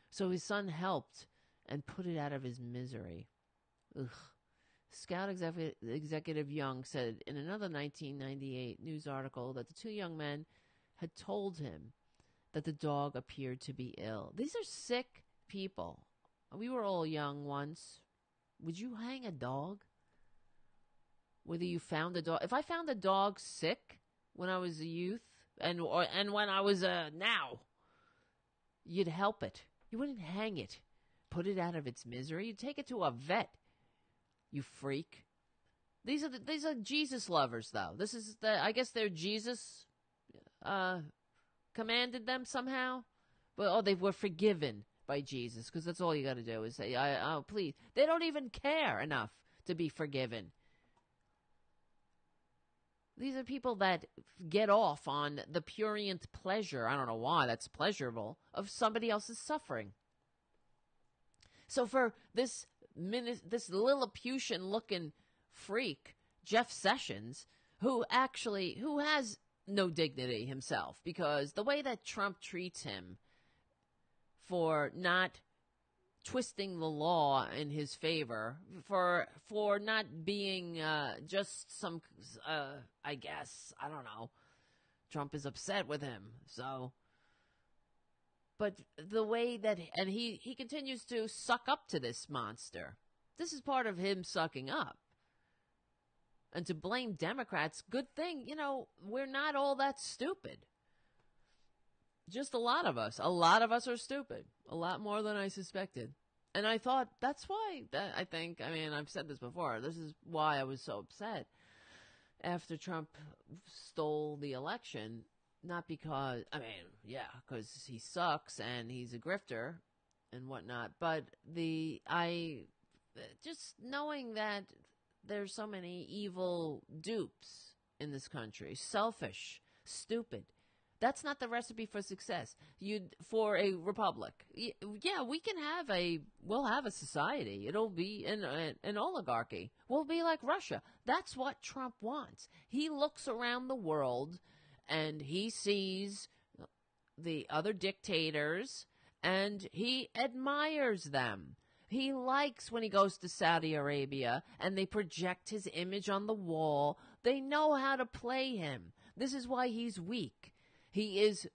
So his son helped and put it out of his misery. Ugh. Scout Executive Young said in another 1998 news article that the 2 young men had told him that the dog appeared to be ill. These are sick people. We were all young once. Would you hang a dog? Whether you found a dog. If I found a dog sick when I was a youth and when I was now, you'd help it. You wouldn't hang it. Put it out of its misery. You'd take it to a vet. You freak. These are Jesus lovers, though. I guess they're Jesus commanded them somehow. But they were forgiven by Jesus, because that's all you got to do is say, "Oh, please." They don't even care enough to be forgiven. These are people that get off on the prurient pleasure. I don't know why that's pleasurable, of somebody else's suffering. So for this Lilliputian-looking freak, Jeff Sessions, who has no dignity himself, because the way that Trump treats him for not twisting the law in his favor, for not being just some, I guess, I don't know, Trump is upset with him, so... But the way that, and he continues to suck up to this monster. This is part of him sucking up. And to blame Democrats, good thing, we're not all that stupid. Just a lot of us. A lot of us are stupid. A lot more than I suspected. And I thought, that's why, I've said this before, this is why I was so upset after Trump stole the election. Not because, because he sucks and he's a grifter and whatnot, but just knowing that there's so many evil dupes in this country, selfish, stupid, that's not the recipe for success. For a republic. Yeah, we'll have a society. It'll be an oligarchy. We'll be like Russia. That's what Trump wants. He looks around the world and he sees the other dictators, and he admires them. He likes when he goes to Saudi Arabia and they project his image on the wall. They know how to play him. This is why he's weak. He is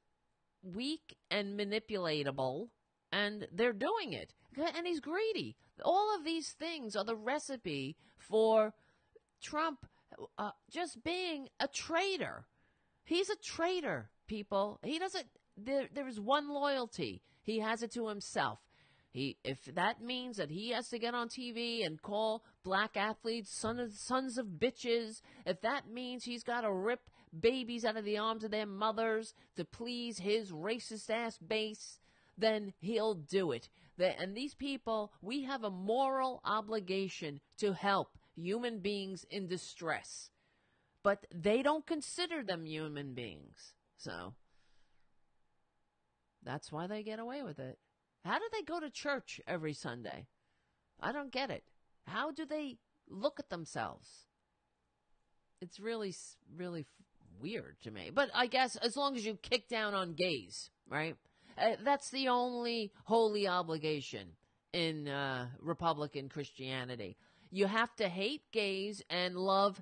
weak and manipulatable, and they're doing it. And he's greedy. All of these things are the recipe for Trump just being a traitor. He's a traitor, people. He doesn't, there is one loyalty. He has it to himself. If that means that he has to get on TV and call black athletes sons of bitches, if that means he's got to rip babies out of the arms of their mothers to please his racist ass base, then he'll do it. And these people, we have a moral obligation to help human beings in distress. But they don't consider them human beings. So that's why they get away with it. How do they go to church every Sunday? I don't get it. How do they look at themselves? It's really, really weird to me. But I guess as long as you kick down on gays, right? That's the only holy obligation in Republican Christianity. You have to hate gays and love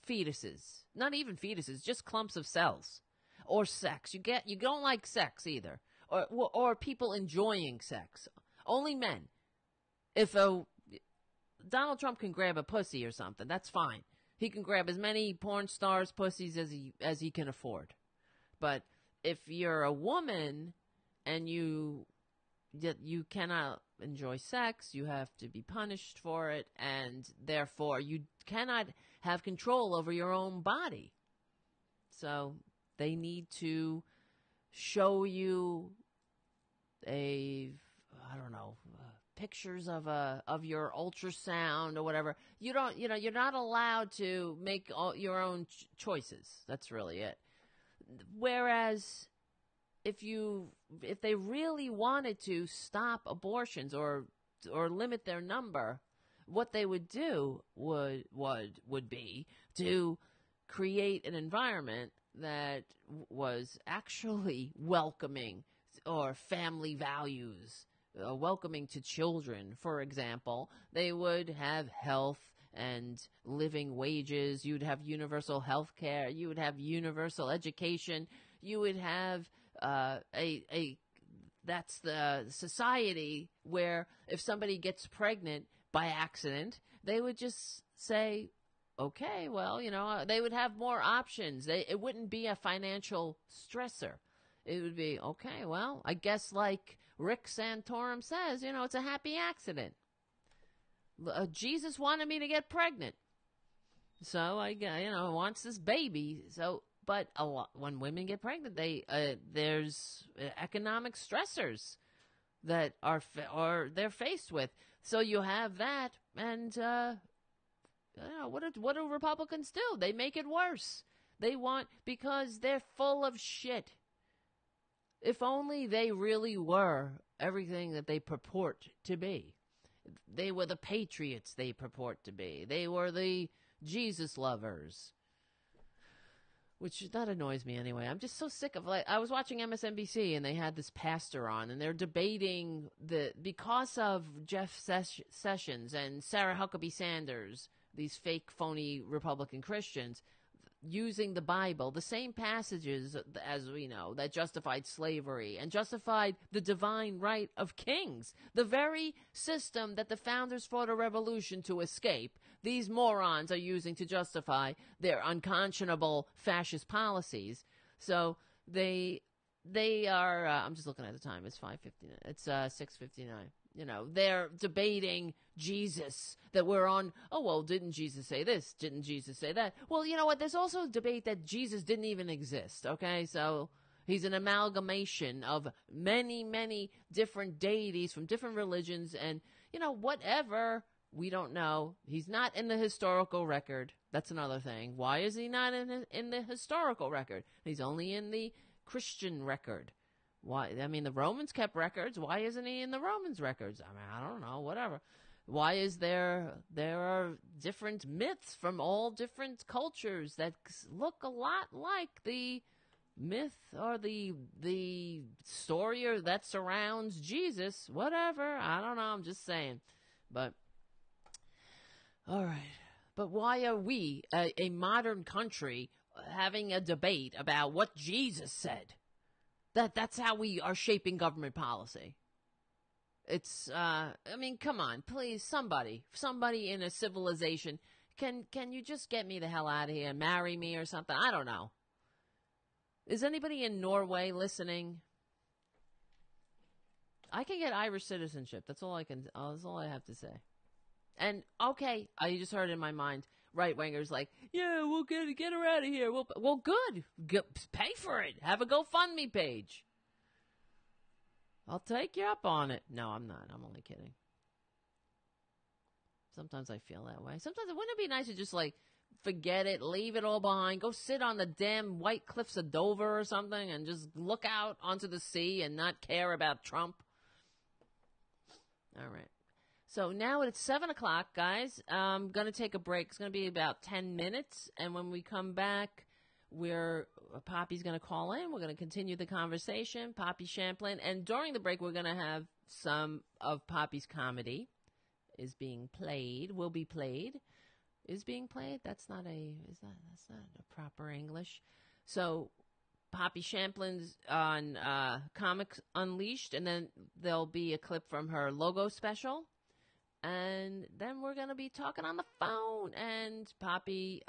fetuses. Not even fetuses, just clumps of cells. Or sex. You don't like sex either. Or people enjoying sex. Only men. If Donald Trump can grab a pussy or something, that's fine. He can grab as many porn stars' pussies as he can afford. But if you're a woman and you cannot enjoy sex, you have to be punished for it, and therefore you cannot have control over your own body. So they need to show you pictures of your ultrasound or whatever. You're not allowed to make your own choices. That's really it. Whereas if they really wanted to stop abortions or limit their number, what they would do would be to create an environment that was actually welcoming, or family values, welcoming to children, for example. They would have health and living wages. You'd have universal health care. You would have universal education. You would have that's the society where if somebody gets pregnant by accident, they would just say, okay, well, they would have more options. It wouldn't be a financial stressor. It would be, okay, well, I guess like Rick Santorum says, it's a happy accident. Jesus wanted me to get pregnant. So I wants this baby. So, but when women get pregnant, there's economic stressors that they're faced with. So you have that, and what do Republicans do? They make it worse. Because they're full of shit. If only they really were everything that they purport to be. They were the patriots they purport to be. They were the Jesus lovers. Which, that annoys me anyway. I'm just so sick of, I was watching MSNBC and they had this pastor on and they're debating because of Jeff Sessions and Sarah Huckabee Sanders, these fake, phony Republican Christians, using the Bible, the same passages, as we know, that justified slavery and justified the divine right of kings, the very system that the founders fought a revolution to escape. These morons are using to justify their unconscionable fascist policies. So they are, I'm just looking at the time, it's 5:59, it's 6:59. They're debating Jesus, that we're on, oh, well, didn't Jesus say this? Didn't Jesus say that? Well, you know what? There's also a debate that Jesus didn't even exist, okay? So he's an amalgamation of many, many different deities from different religions, and, whatever, we don't know. He's not in the historical record. That's another thing. Why is he not in the historical record? He's only in the Christian record. Why? I mean, the Romans kept records. Why isn't he in the Romans records? I mean, I don't know, whatever. Why is there are different myths from all different cultures that look a lot like the myth or the story that surrounds Jesus, whatever. I don't know. I'm just saying. But, all right. But why are we, a modern country, having a debate about what Jesus said? That's how we are shaping government policy. It's, I mean, come on, please, somebody in a civilization, can you just get me the hell out of here and marry me or something? I don't know. Is anybody in Norway listening? I can get Irish citizenship. That's all I have to say. And, okay, I just heard in my mind, right-wingers like, yeah, we'll get her out of here. Well, good. Pay for it. Have a GoFundMe page. I'll take you up on it. No, I'm not. I'm only kidding. Sometimes I feel that way. Sometimes, wouldn't it be nice to just, like, forget it, leave it all behind, go sit on the damn White Cliffs of Dover or something and just look out onto the sea and not care about Trump? All right. So now it's 7 o'clock, guys. I'm going to take a break. It's going to be about 10 minutes. And when we come back, Poppy's going to call in. We're going to continue the conversation, Poppy Champlin. And during the break, we're going to have some of Poppy's comedy will be played. Is being played? That's not a proper English. So Poppy Champlin's on Comics Unleashed, and then there'll be a clip from her logo special. And then we're going to be talking on the phone. And Poppy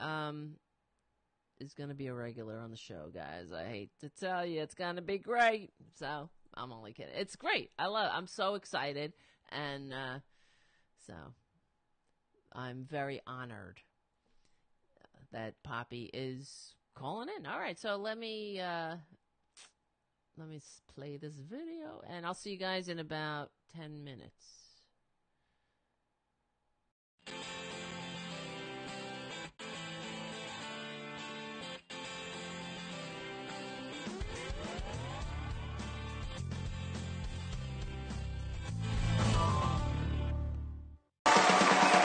is going to be a regular on the show, guys. I hate to tell you, it's going to be great. So I'm only kidding. It's great. I'm so excited. And so I'm very honored that Poppy is calling in. All right. So let me play this video, and I'll see you guys in about 10 minutes.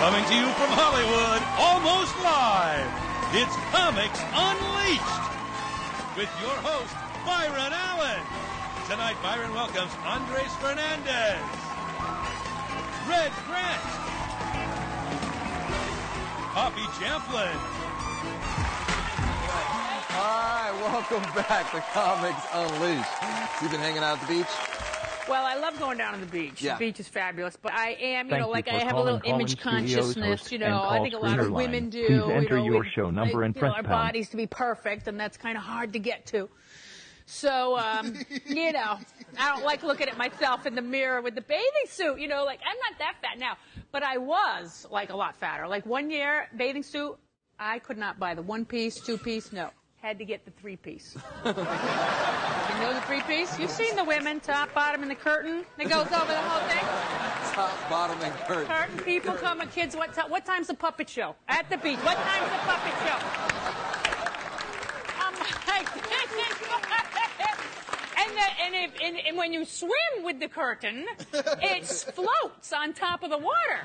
Coming to you from Hollywood, almost live, it's Comics Unleashed with your host, Byron Allen. Tonight, Byron welcomes Andres Fernandez, Red Grant, Poppy Champlin. All right, welcome back to Comics Unleashed. You've been hanging out at the beach? Well, I love going down to the beach. Yeah. The beach is fabulous, but I am, I have a little image consciousness, I think a lot of women do. Please enter your show number and press our pound. bodies to be perfect, and that's kind of hard to get to. So, I don't like looking at myself in the mirror with the bathing suit, I'm not that fat now, but I was, a lot fatter. Like, 1 year, bathing suit, I could not buy the 1-piece, 2-piece, no. Had to get the 3-piece. You know the 3-piece? You've seen the women, top, bottom, and the curtain that goes over the whole thing? Top, bottom, and curtain. Curtain, people come and kids, what time's the puppet show? At the beach. What time's the puppet show? And when you swim with the curtain, it floats on top of the water.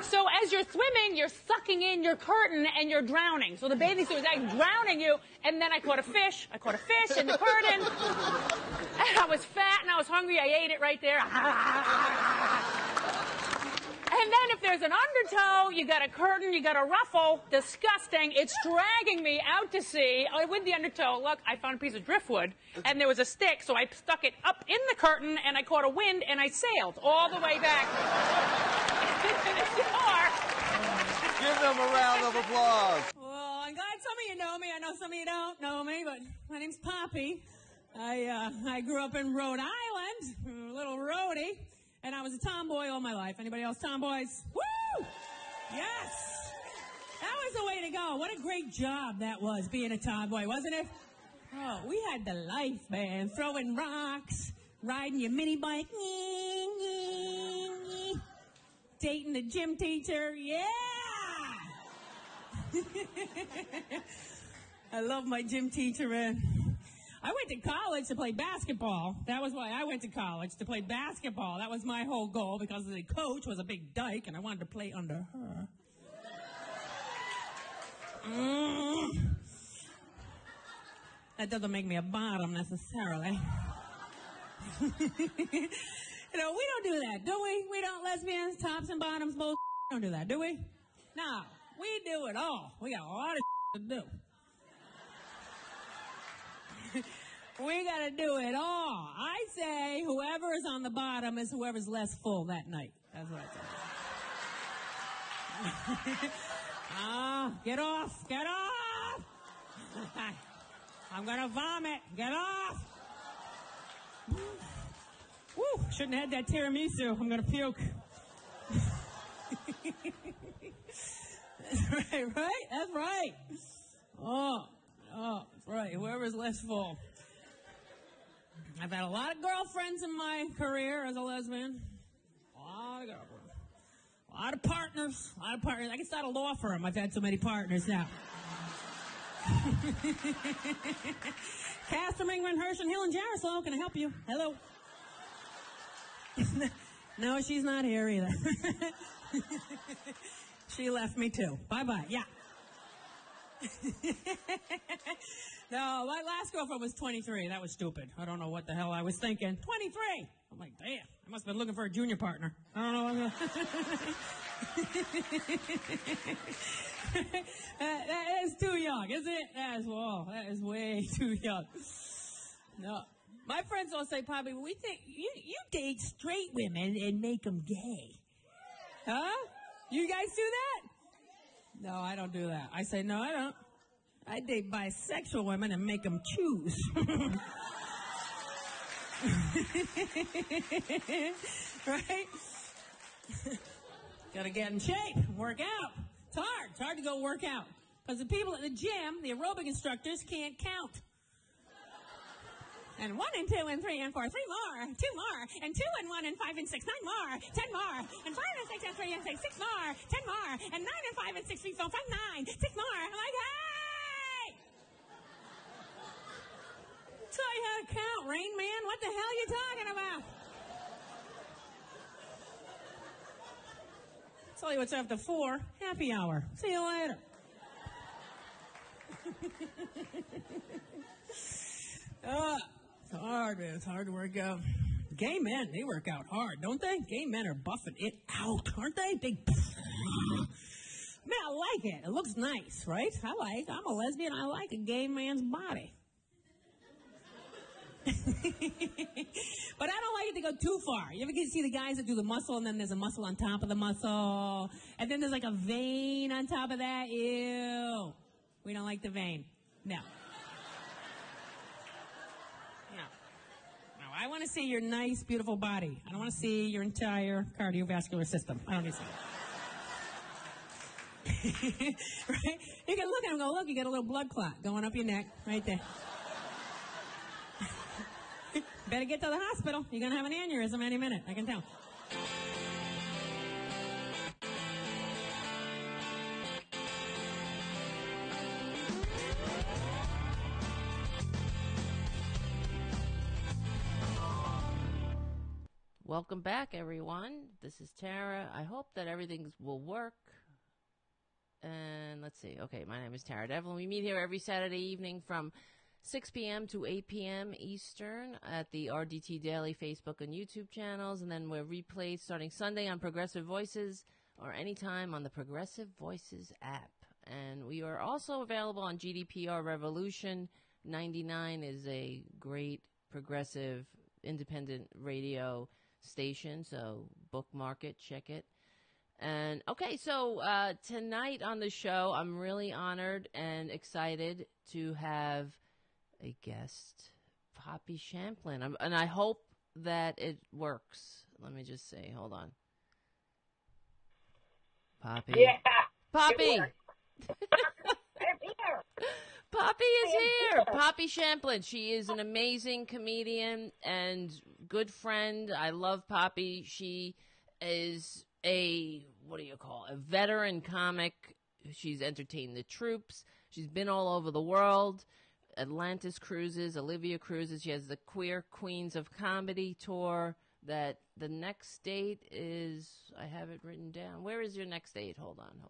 So as you're swimming, you're sucking in your curtain and you're drowning. So the bathing suit is like drowning you. And then I caught a fish in the curtain. And I was fat and I was hungry. I ate it right there. And then if there's an undertow, you got a curtain, you got a ruffle. Disgusting. It's dragging me out to sea with the undertow. Look, I found a piece of driftwood, and there was a stick, so I stuck it up in the curtain, and I caught a wind, and I sailed all the way back to the shore. Give them a round of applause. Well, I'm glad some of you know me. I know some of you don't know me, but my name's Poppy. I grew up in Rhode Island, a little roadie. And I was a tomboy all my life. Anybody else tomboys? Woo! Yes! That was the way to go. What a great job that was, being a tomboy, wasn't it? Oh, we had the life, man. Throwing rocks, riding your mini bike, dating the gym teacher, yeah! I love my gym teacher, man. I went to college to play basketball. That was why I went to college, to play basketball. That was my whole goal, because the coach was a big dyke, and I wanted to play under her. That doesn't make me a bottom necessarily. You know, we don't do that, do we? We don't, lesbians, tops and bottoms, both don't do that, do we? No, we do it all. We got a lot of to do. We got to do it all. I say whoever is on the bottom is whoever's less full that night. That's what I say. Get off. Get off. I'm going to vomit. Get off. Woo, shouldn't have had that tiramisu. I'm going to puke. That's right? That's right. Oh, that's right. Whoever's less full. I've had a lot of girlfriends in my career as a lesbian. A lot of girlfriends. A lot of partners. I can start a law firm. I've had so many partners now. Castor, Mingman, Hirsch, and Hill and Jaroslaw. Can I help you? Hello. No, she's not here either. She left me too. Bye-bye. Yeah. No, my last girlfriend was 23. That was stupid. I don't know what the hell I was thinking. 23! I'm like, damn, I must have been looking for a junior partner. I don't know. That is too young, is it? That is way too young. No. My friends all say, Poppy, we think you date straight women and make them gay. Huh? You guys do that? No, I don't do that. I say, no, I don't. I date bisexual women and make them choose. Right? Gotta get in shape, work out. It's hard. It's hard to go work out. Because the people at the gym, the aerobic instructors, can't count. And 1 and 2 and 3 and 4, 3 more, 2 more, and 2 and 1 and 5 and 6, 9 more, 10 more, and 5 and 6 and 3 and 6, 6 more, 10 more, and 9 and 5 and 6, 3, 4, 5, 9, 6 more. I'm like, hey! Tell you how to count, Rain Man. What the hell are you talking about? Tell you what's after 4, happy hour. See you later. It's hard, man. It's hard to work out. Gay men, they work out hard, don't they? Gay men are buffing it out, aren't they? Big. Man, I like it. It looks nice, right? I'm a lesbian. I like a gay man's body. But I don't like it to go too far. You ever get to see the guys that do the muscle and then there's a muscle on top of the muscle and then there's like a vein on top of that? Ew. We don't like the vein. No. I want to see your nice, beautiful body. I don't want to see your entire cardiovascular system. I don't need to see it. Right? You can look at him and go, look, you got a little blood clot going up your neck right there. Better get to the hospital. You're going to have an aneurysm any minute. I can tell. Welcome back, everyone. This is Tara. I hope that everything will work. And let's see. Okay, my name is Tara Devlin. We meet here every Saturday evening from 6 p.m. to 8 p.m. Eastern at the RDT Daily Facebook and YouTube channels. And then we're replayed starting Sunday on Progressive Voices or anytime on the Progressive Voices app. And we are also available on GDPR Revolution. 99 is a great progressive independent radio station, so bookmark it, check it. And okay, so tonight on the show, I'm really honored and excited to have a guest, Poppy Champlin, and I hope that it works. Let me just say, hold on, Poppy. Yeah, Poppy. Poppy is here. Poppy Champlin. She is an amazing comedian and good friend. I love Poppy. She is a veteran comic. She's entertained the troops. She's been all over the world. Atlantis Cruises, Olivia Cruises. She has the Queer Queens of Comedy tour that the next date is, I have it written down. Where is your next date? Hold on.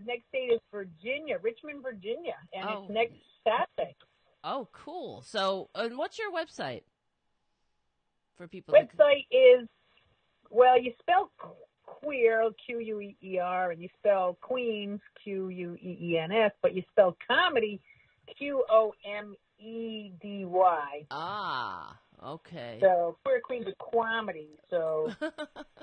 Next date is Virginia, Richmond, Virginia, and it's next Saturday. Oh, cool. So, and what's your website for people? Website is, well, you spell queer, Queer, and you spell Queens, Queens, but you spell comedy, Qomedy. Ah, okay. So Queer Queens of Comedy. So,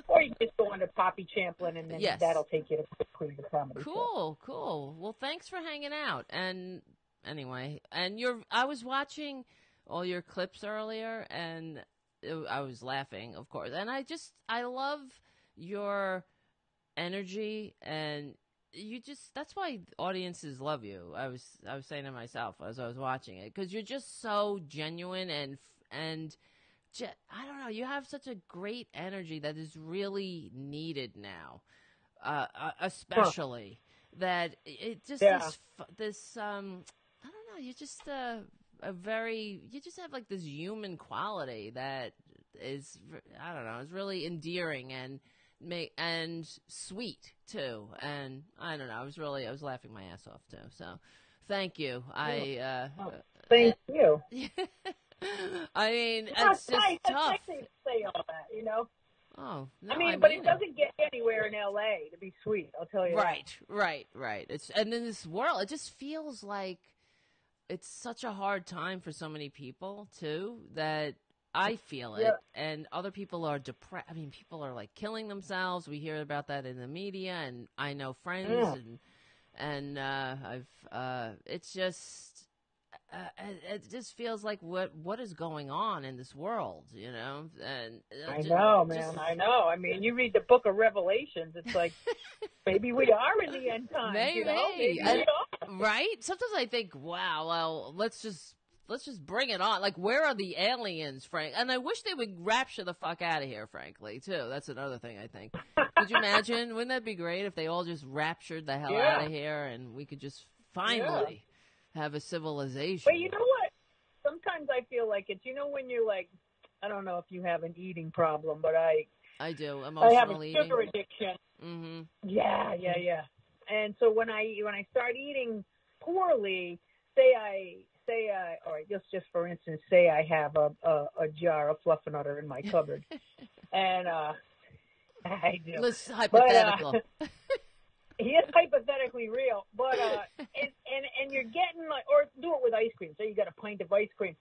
or you can just go under Poppy Champlin, and then that'll take you to Queens of Comedy. Cool, cool. Well, thanks for hanging out. And anyway, and I was watching all your clips earlier, and I was laughing, of course. And I love your energy, and that's why audiences love you. I was saying to myself as I was watching it, because you're just so genuine and I don't know, you have such a great energy that is really needed now, especially that it just this I don't know, you're just you just have like this human quality that is, I don't know, is really endearing and sweet too. And I don't know, I was laughing my ass off too. So thank you. Thank you. I mean, it's just tough. It's sexy to say all that, you know. Oh, no, I mean, but it doesn't get anywhere in L.A. to be sweet. I'll tell you. Right. And in this world, it just feels like it's such a hard time for so many people too, that I feel it, and other people are depressed. I mean, people are like killing themselves. We hear about that in the media, and I know friends, and it's just. It just feels like what is going on in this world, you know? And I know, man. I know. I mean, you read the Book of Revelations. It's like maybe we are in the end times. Maybe, you know? Maybe we are. Right? Sometimes I think, wow, well, let's just bring it on. Like, where are the aliens, Frank? And I wish they would rapture the fuck out of here, frankly, too. That's another thing I think. Could you imagine? Wouldn't that be great if they all just raptured the hell out of here and we could just finally have a civilization? But you know what? Sometimes I feel like it's, you know, when you're like, I don't know if you have an eating problem, but I do. I have a eating. sugar addiction. Mm-hmm. Yeah. And so when I start eating poorly, or just for instance, say I have a jar of Fluffernutter in my cupboard, and I do. Let's hypothetical. But, he is hypothetically real, but and you're getting like, or do it with ice cream. So you got a pint of ice cream,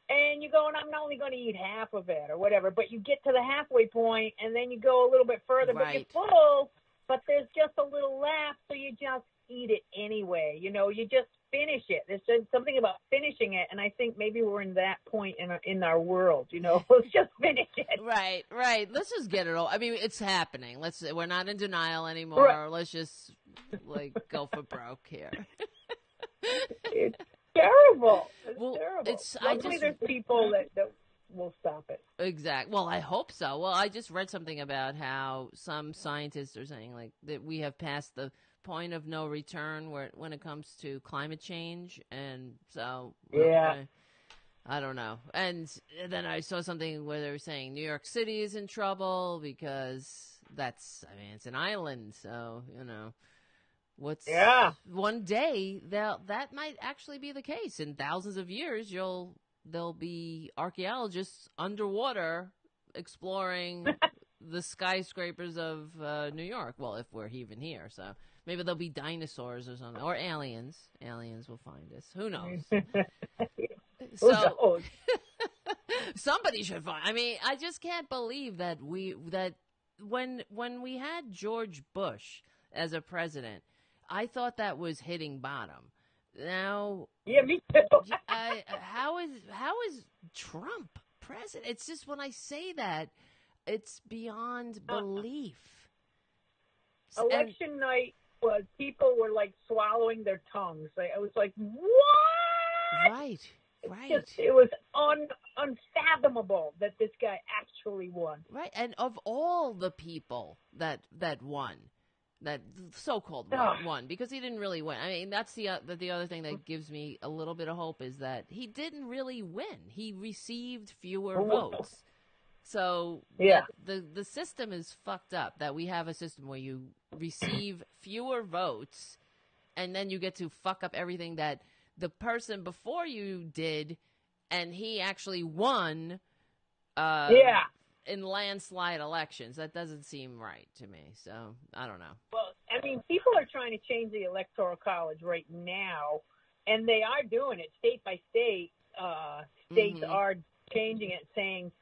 and you go, and I'm only going to eat half of it or whatever. But you get to the halfway point, and then you go a little bit further, but you're full. But there's just a little left, so you just eat it anyway. You know, you just finish it. There's just something about finishing it, and I think maybe we're in that point in our world. You know, let's just finish it. Right. Let's just get it all. I mean, it's happening. We're not in denial anymore. Right. Let's just go for broke here. It's terrible. Terrible. Luckily, there's people that will stop it. Exactly. Well, I hope so. Well, I just read something about how some scientists are saying like that we have passed the point of no return when it comes to climate change, and so I don't know. And then I saw something where they were saying New York City is in trouble because it's an island, so you know one day that might actually be the case. In thousands of years, there'll be archaeologists underwater exploring the skyscrapers of New York. Well, if we're even here, so maybe there'll be dinosaurs or something, or aliens. Aliens will find us. Who knows? So somebody should find. I mean, I just can't believe that when we had George Bush as a president, I thought that was hitting bottom. Now, me too. How is Trump president? It's just when I say that, it's beyond belief. Election night was, people were like swallowing their tongues. I was like, what? Right. It was unfathomable that this guy actually won. Right, and of all the people that won, that so-called won, because he didn't really win. I mean, that's the other thing that gives me a little bit of hope is that he didn't really win. He received fewer votes. So Yeah. the system is fucked up, that we have a system where you receive fewer votes and then you get to fuck up everything that the person before you did, and he actually won in landslide elections. That doesn't seem right to me. So I don't know. Well, I mean, people are trying to change the Electoral College right now, and they are doing it state by state. States are changing it, saying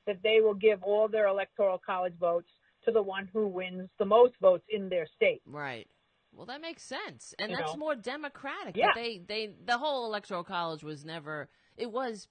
that they will give all their Electoral College votes to the one who wins the most votes in their state. Right. Well, that makes sense, and You that's know? more democratic. Yeah. But the whole Electoral College was never. It was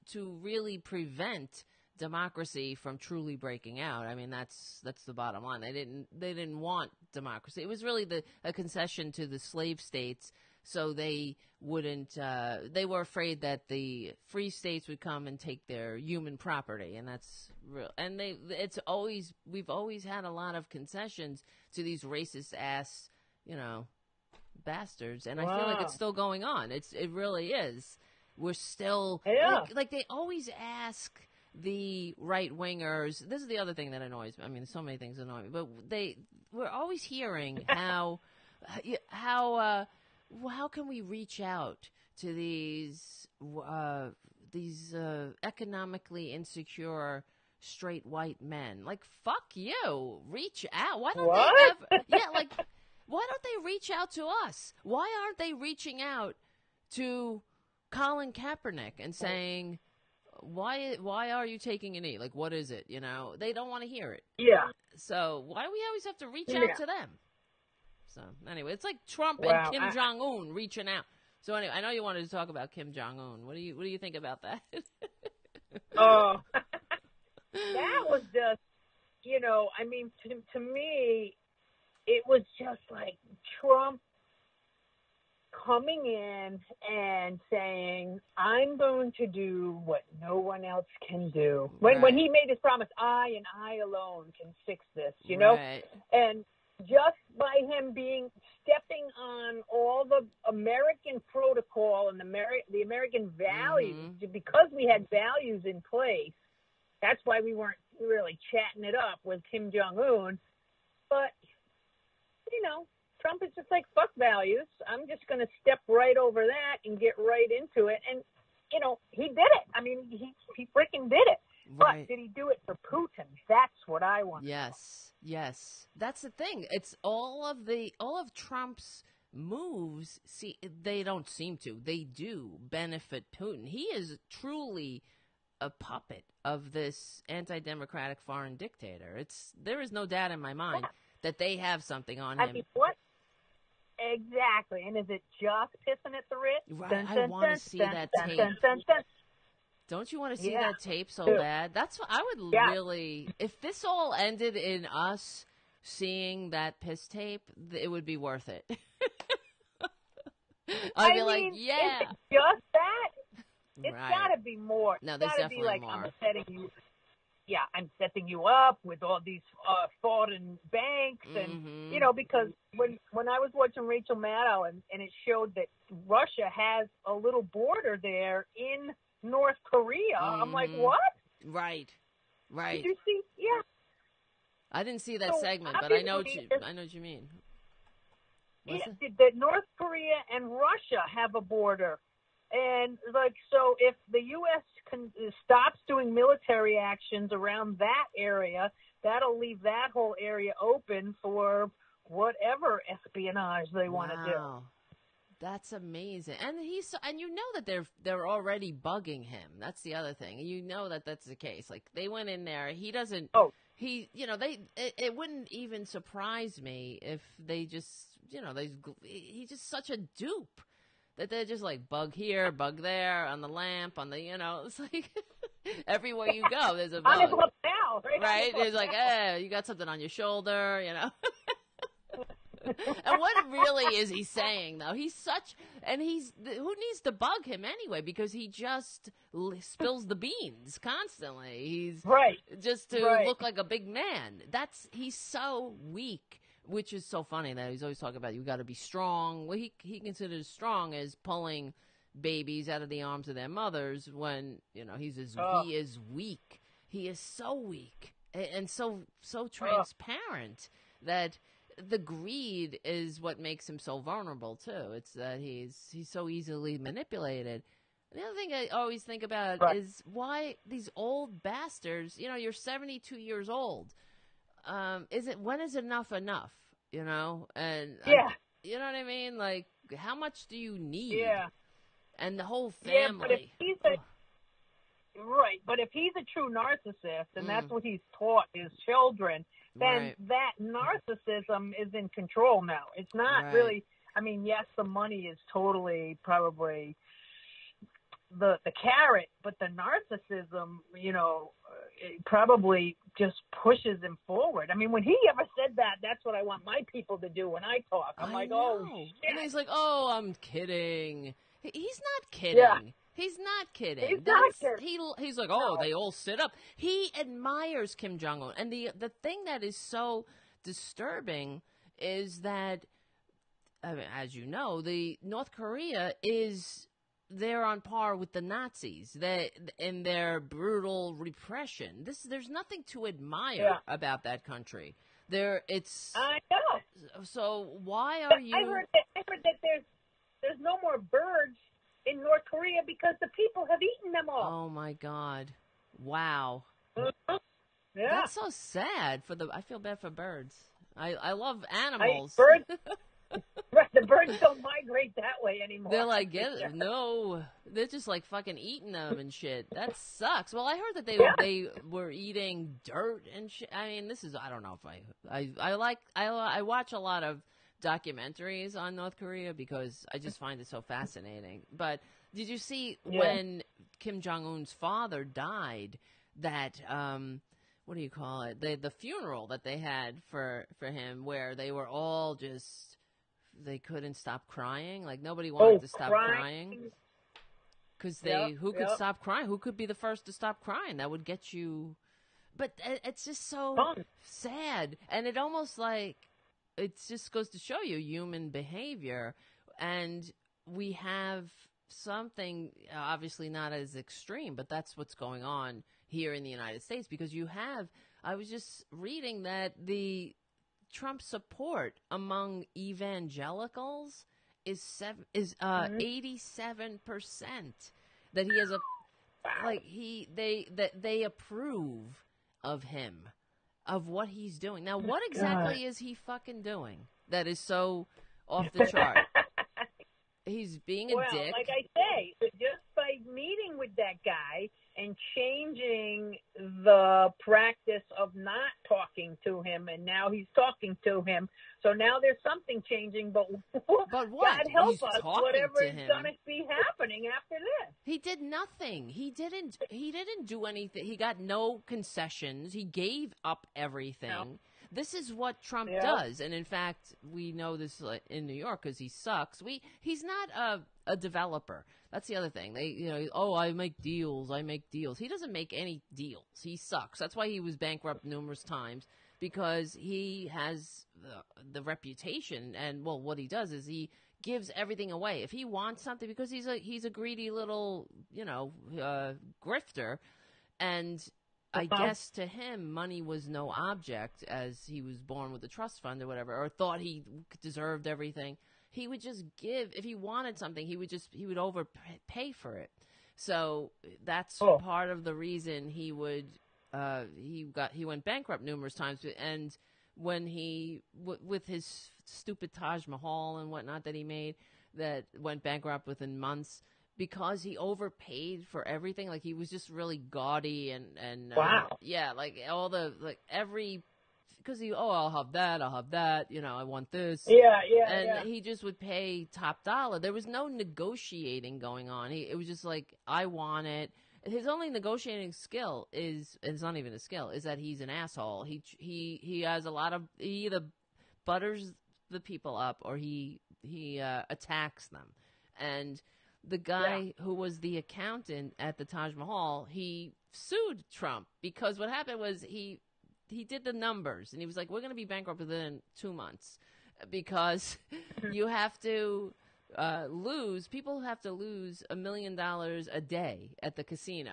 to really prevent democracy from truly breaking out. I mean, that's the bottom line. They didn't want democracy. It was really a concession to the slave states, so they wouldn't. They were afraid that the free states would come and take their human property, and that's real. And we've always had a lot of concessions to these racist ass, bastards, and I feel like it's still going on. It really is. We're still like they always ask the right wingers. This is the other thing that annoys me. I mean, so many things annoy me, but we're always hearing how can we reach out to these economically insecure straight white men? Like, fuck you. Reach out. Why don't they why don't they reach out to us? Why aren't they reaching out to Colin Kaepernick and saying, why are you taking a knee? Like, what is it? They don't want to hear it. Yeah. So why do we always have to reach out to them? So anyway, it's like Trump and Kim Jong-un reaching out. So anyway, I know you wanted to talk about Kim Jong-un. What do you think about that? Oh, that was just, I mean, to me, it was just like Trump coming in and saying, I'm going to do what no one else can do. When he made his promise, I and I alone can fix this, Right. And just by him stepping on all the American protocol and the American values, because we had values in place, that's why we weren't really chatting it up with Kim Jong-un. But, Trump is just like, fuck values. I'm just going to step right over that and get right into it. And, he did it. I mean, he freaking did it. Right. But did he do it for Putin? That's what I want. Yes. That's the thing. It's all of Trump's moves. See, they don't seem to. They do benefit Putin. He is truly a puppet of this anti-democratic foreign dictator. There is no doubt in my mind that they have something on him. I mean, what? Exactly. And is it just pissing at the Ritz? Right. I want to see that tape. Don't you want to see that tape so bad? That's what I would really. If this all ended in us seeing that piss tape, it would be worth it. I'd be like, yeah. Is it just that? It's got to be more. No, there's gotta definitely be like, more. I'm setting you up with all these foreign banks, and because when I was watching Rachel Maddow and it showed that Russia has a little border there in North Korea, I'm like, what? Right. Did you see? Yeah. I didn't see that segment, but I know what you mean. That North Korea and Russia have a border. And, so if the U.S. stops doing military actions around that area, that'll leave that whole area open for whatever espionage they want to do. That's amazing. And that they're already bugging him. That's the other thing. That's the case. Like, they went in there. He doesn't. Oh. It wouldn't even surprise me if they just, he's just such a dupe. That they're just like bug here, bug there, on the lamp, it's like everywhere you go, there's a bug. On his lapel, right? It's like, you got something on your shoulder, And what really is he saying, though? Who needs to bug him anyway? Because he just spills the beans constantly. He's just to look like a big man. He's so weak. Which is so funny that he's always talking about you got to be strong. What he considers strong as pulling babies out of the arms of their mothers when he is weak. he is so weak and so transparent that the greed is what makes him so vulnerable too. It's that he's so easily manipulated. The other thing I always think about is why these old bastards, you're 72 years old. When is enough enough, And you know what I mean? Like, how much do you need? Yeah. And the whole family. Yeah, but if he's a true narcissist, and that's what he's taught his children, then that narcissism is in control now. It's not really, I mean, yes, the money is totally probably the carrot, but the narcissism, it probably just pushes him forward. I mean, when he ever said that, that's what I want my people to do when I talk. I'm like, oh, shit. And he's like, oh, I'm kidding. He's not kidding. Yeah. He's not kidding. He's like, oh, they all sit up. He admires Kim Jong-un. And the thing that is so disturbing is that, I mean, as you know, the North Korea they're on par with the Nazis in their brutal repression. There's nothing to admire about that country. I know. So why are you? I heard that there's no more birds in North Korea because the people have eaten them all. Oh my God! Wow. Yeah. That's so sad I feel bad for birds. I love animals. Birds. Right, the birds don't migrate that way anymore. They're like, no, they're just like fucking eating them and shit. That sucks. Well, I heard that they were eating dirt and shit. I mean, I don't know if I watch a lot of documentaries on North Korea because I just find it so fascinating. But did you see when Kim Jong-un's father died that, what do you call it? The funeral that they had for him where they were all just, they couldn't stop crying. Like nobody wanted to stop crying. Because who could stop crying? Who could be the first to stop crying? That would get you. But it's just so sad. And it almost like, it just goes to show you human behavior. And we have something, obviously not as extreme, but that's what's going on here in the United States. Because I was just reading that the Trump support among evangelicals is 87%. That he has they approve of him, of what he's doing. Now, what exactly is he fucking doing that is so off the chart? He's being a dick. Like I say, just by meeting with that guy and changing the practice of not talking to him, and now he's talking to him. So now there's something changing, but what? God help He's us, whatever is going to be happening after this. He did nothing. He didn't do anything. He got no concessions. He gave up everything. No. This is what Trump does, and in fact, we know this in New York because he sucks. He's not a developer. That's the other thing. I make deals. He doesn't make any deals. He sucks. That's why he was bankrupt numerous times, because he has the reputation, and what he does is he gives everything away. If he wants something, because he's a greedy little grifter, and I guess to him, money was no object, as he was born with a trust fund or whatever, or thought he deserved everything. He would just give. If he wanted something, he would overpay for it. So that's part of the reason he went bankrupt numerous times. And when with his stupid Taj Mahal and whatnot that he made, that went bankrupt within months, because he overpaid for everything. Like, he was just really gaudy and wow. Because I'll have that, I want this. Yeah. He just would pay top dollar. There was no negotiating going on. It was just like, I want it. His only negotiating skill it's not even a skill, is that he's an asshole. He has a lot of, he either butters the people up or he attacks them. And the guy who was the accountant at the Taj Mahal, he sued Trump because what happened was he did the numbers, and he was like, we're going to be bankrupt within 2 months because you have to people have to lose $1 million a day at the casino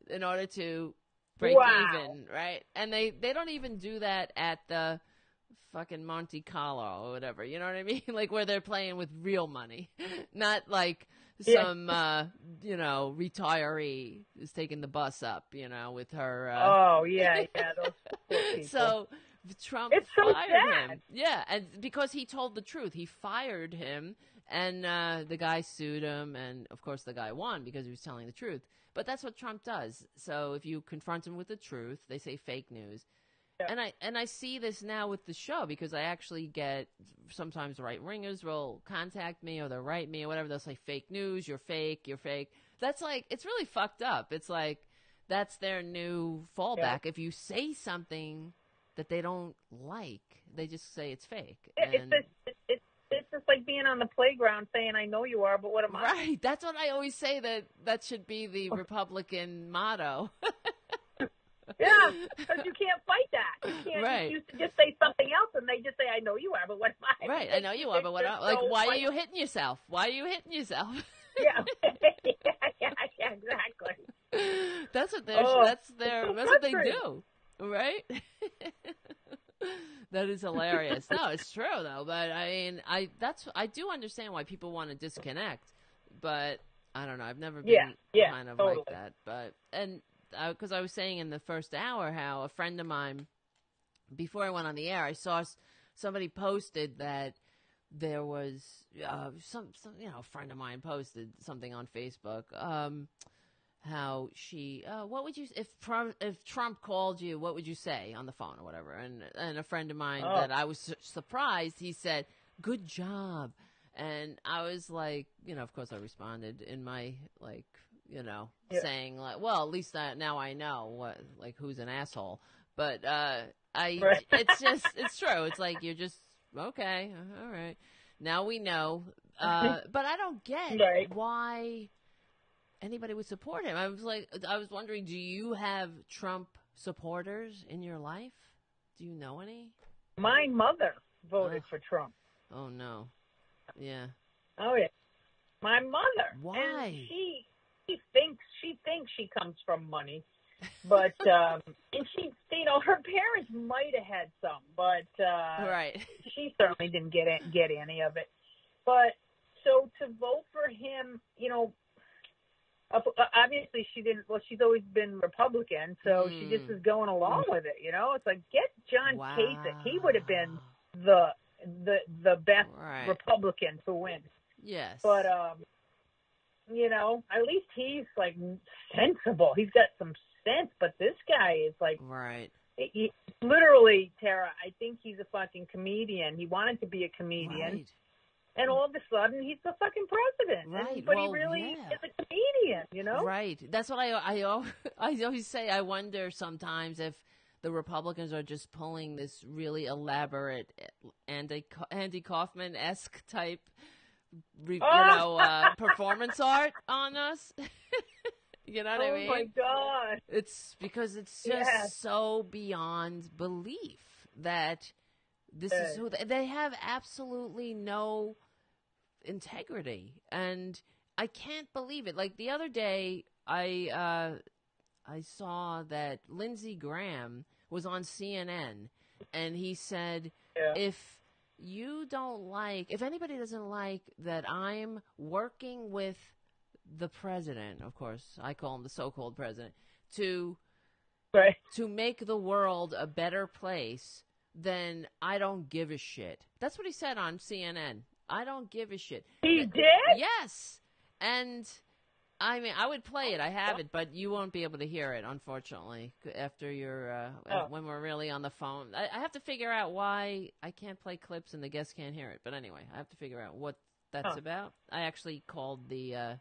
in order to break Wow. even, right? And they don't even do that at the fucking Monte Carlo or whatever, you know what I mean? Like where they're playing with real money, not like some, retiree is taking the bus up, with her. Those poor people. So Trump fired him. Yeah, and because he told the truth, he fired him, and the guy sued him, and of course the guy won because he was telling the truth. But that's what Trump does. So if you confront him with the truth, they say fake news. Yeah. And I see this now with the show because I actually get sometimes right-wingers will contact me or they'll write me or whatever. They'll say fake news, you're fake. That's like, it's really fucked up. It's like that's their new fallback. Yeah. If you say something that they don't like, they just say it's fake. It's just like being on the playground saying, I know you are, but what am I? Right. That's what I always say, that should be the Republican motto. Yeah, because you can't fight that. You can't. Right. You just say something else, and they just say, "I know you are, but what am I?" Right, I know you are, but what? Like, why are you hitting yourself? Why are you hitting yourself? Yeah, yeah, exactly. That's what that's what they do, right? That is hilarious. No, it's true though. But I mean, I do understand why people want to disconnect, but I don't know. I've never been kind of totally like that, but because I was saying in the first hour how a friend of mine, before I went on the air, I saw somebody posted that there was some a friend of mine posted something on Facebook. How she, what would you, if Trump called you, what would you say on the phone or whatever? And a friend of mine that I was surprised, he said, "Good job." And I was like, of course I responded in my, like, saying like, well, at least now I know who's an asshole. But it's true. It's like, you're just, okay, all right. Now we know. But I don't get why anybody would support him. I was wondering, do you have Trump supporters in your life? Do you know any? My mother voted for Trump. Oh, no. Yeah. Oh, yeah. My mother. Why? And she thinks she comes from money, but and she, her parents might have had some, but right. She certainly didn't get any of it. But so to vote for him, obviously she didn't. Well, she's always been Republican, so she just is going along with it. It's like, get John Kasich. He would have been the best Republican to win. Yes, but at least he's like sensible. He's got some sense. But this guy is like, he, literally, Tara, I think he's a fucking comedian. He wanted to be a comedian, and all of a sudden he's the fucking president. Right. But he really is a comedian. Right. That's what I always say. I wonder sometimes if the Republicans are just pulling this really elaborate Andy Kaufman-esque type, performance art on us. You know what I mean? Oh my God! It's because it's just so beyond belief that this is who they have. Absolutely no integrity, and I can't believe it. Like the other day, I saw that Lindsey Graham was on CNN, and he said, if anybody doesn't like that I'm working with the president, of course, I call him the so-called president, to make the world a better place, then I don't give a shit. That's what he said on CNN. I don't give a shit. He did? Yes. And I mean, I would play it. I have it, but you won't be able to hear it, unfortunately, after when we're really on the phone. I have to figure out why I can't play clips and the guests can't hear it. But anyway, I have to figure out what that's about. I actually called the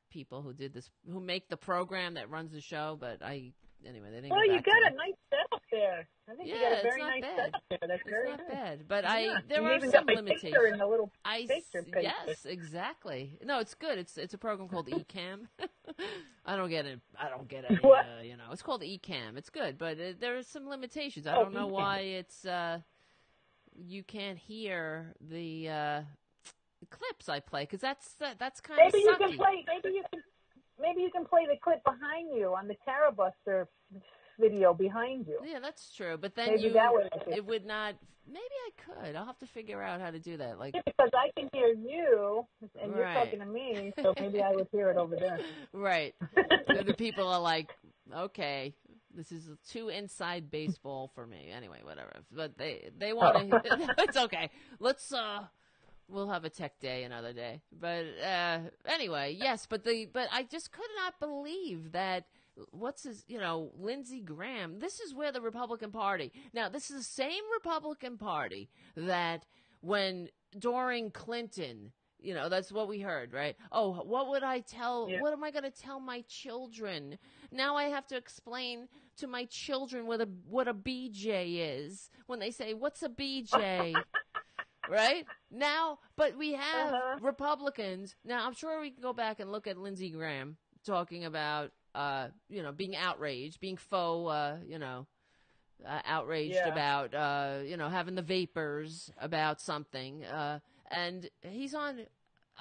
people who did this, who make the program that runs the show, but they didn't. Well, you got a nice setup there. I think you got a very nice setup there. That's very not bad. But there you are even some got my limitations. picture in the little picture paper. Yes, exactly. No, it's good. It's a program called eCam. I don't get it. It's called eCam. It's good, but there are some limitations. I don't know why it's you can't hear the clips I play, because that's kind of sucky. Maybe you can play the clip behind you on the Tarabuster video behind you. Yeah, that's true. But then Maybe that way it would not. Maybe I could. I'll have to figure out how to do that. Like, yeah, because I can hear you, and you're Right. talking to me, so maybe I would hear it over there. Right. The people are like, okay, this is too inside baseball for me. Anyway, whatever. But they want to. It's okay. Let's. We'll have a tech day another day. But anyway, yes. But I just could not believe that. What's his, Lindsey Graham. This is where the Republican Party. Now, this is the same Republican Party that during Clinton, that's what we heard, right? Oh, what would I tell, what am I going to tell my children? Now I have to explain to my children what a BJ is when they say, what's a BJ? Right? Now, but we have Republicans. Now, I'm sure we can go back and look at Lindsey Graham talking about, being outraged, being faux, outraged about, having the vapors about something. And he's on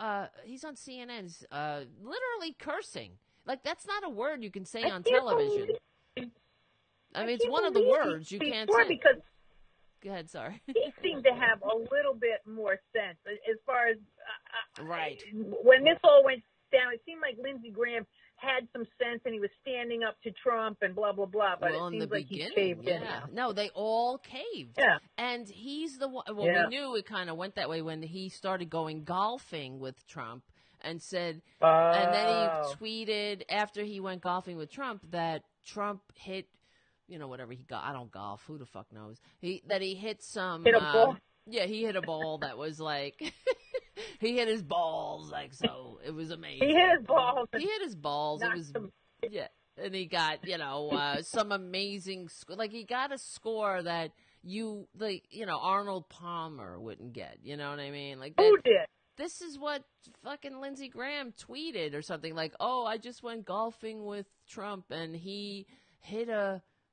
CNN's, literally cursing. Like, that's not a word you can say on television. I mean, it's one of the words you can't say. Because Go ahead, sorry. He seemed to have a little bit more sense as far as right. When this all went down, it seemed like Lindsey Graham had some sense and he was standing up to Trump and blah, blah, blah. But well, it seems like he caved in. No, they all caved. Yeah. And he's the one. Well, we knew it kind of went that way when he started going golfing with Trump and said, and then he tweeted after he went golfing with Trump that Trump hit, whatever he got. I don't golf. Who the fuck knows? He hit some. Hit a ball? Yeah, he hit a ball that was like. He hit his balls, so it was amazing. He hit his balls. He hit his balls. It was, and he got, some amazing, he got a score that Arnold Palmer wouldn't get. You know what I mean? Like, who did? This is what fucking Lindsey Graham tweeted or something like, oh, I just went golfing with Trump and he hit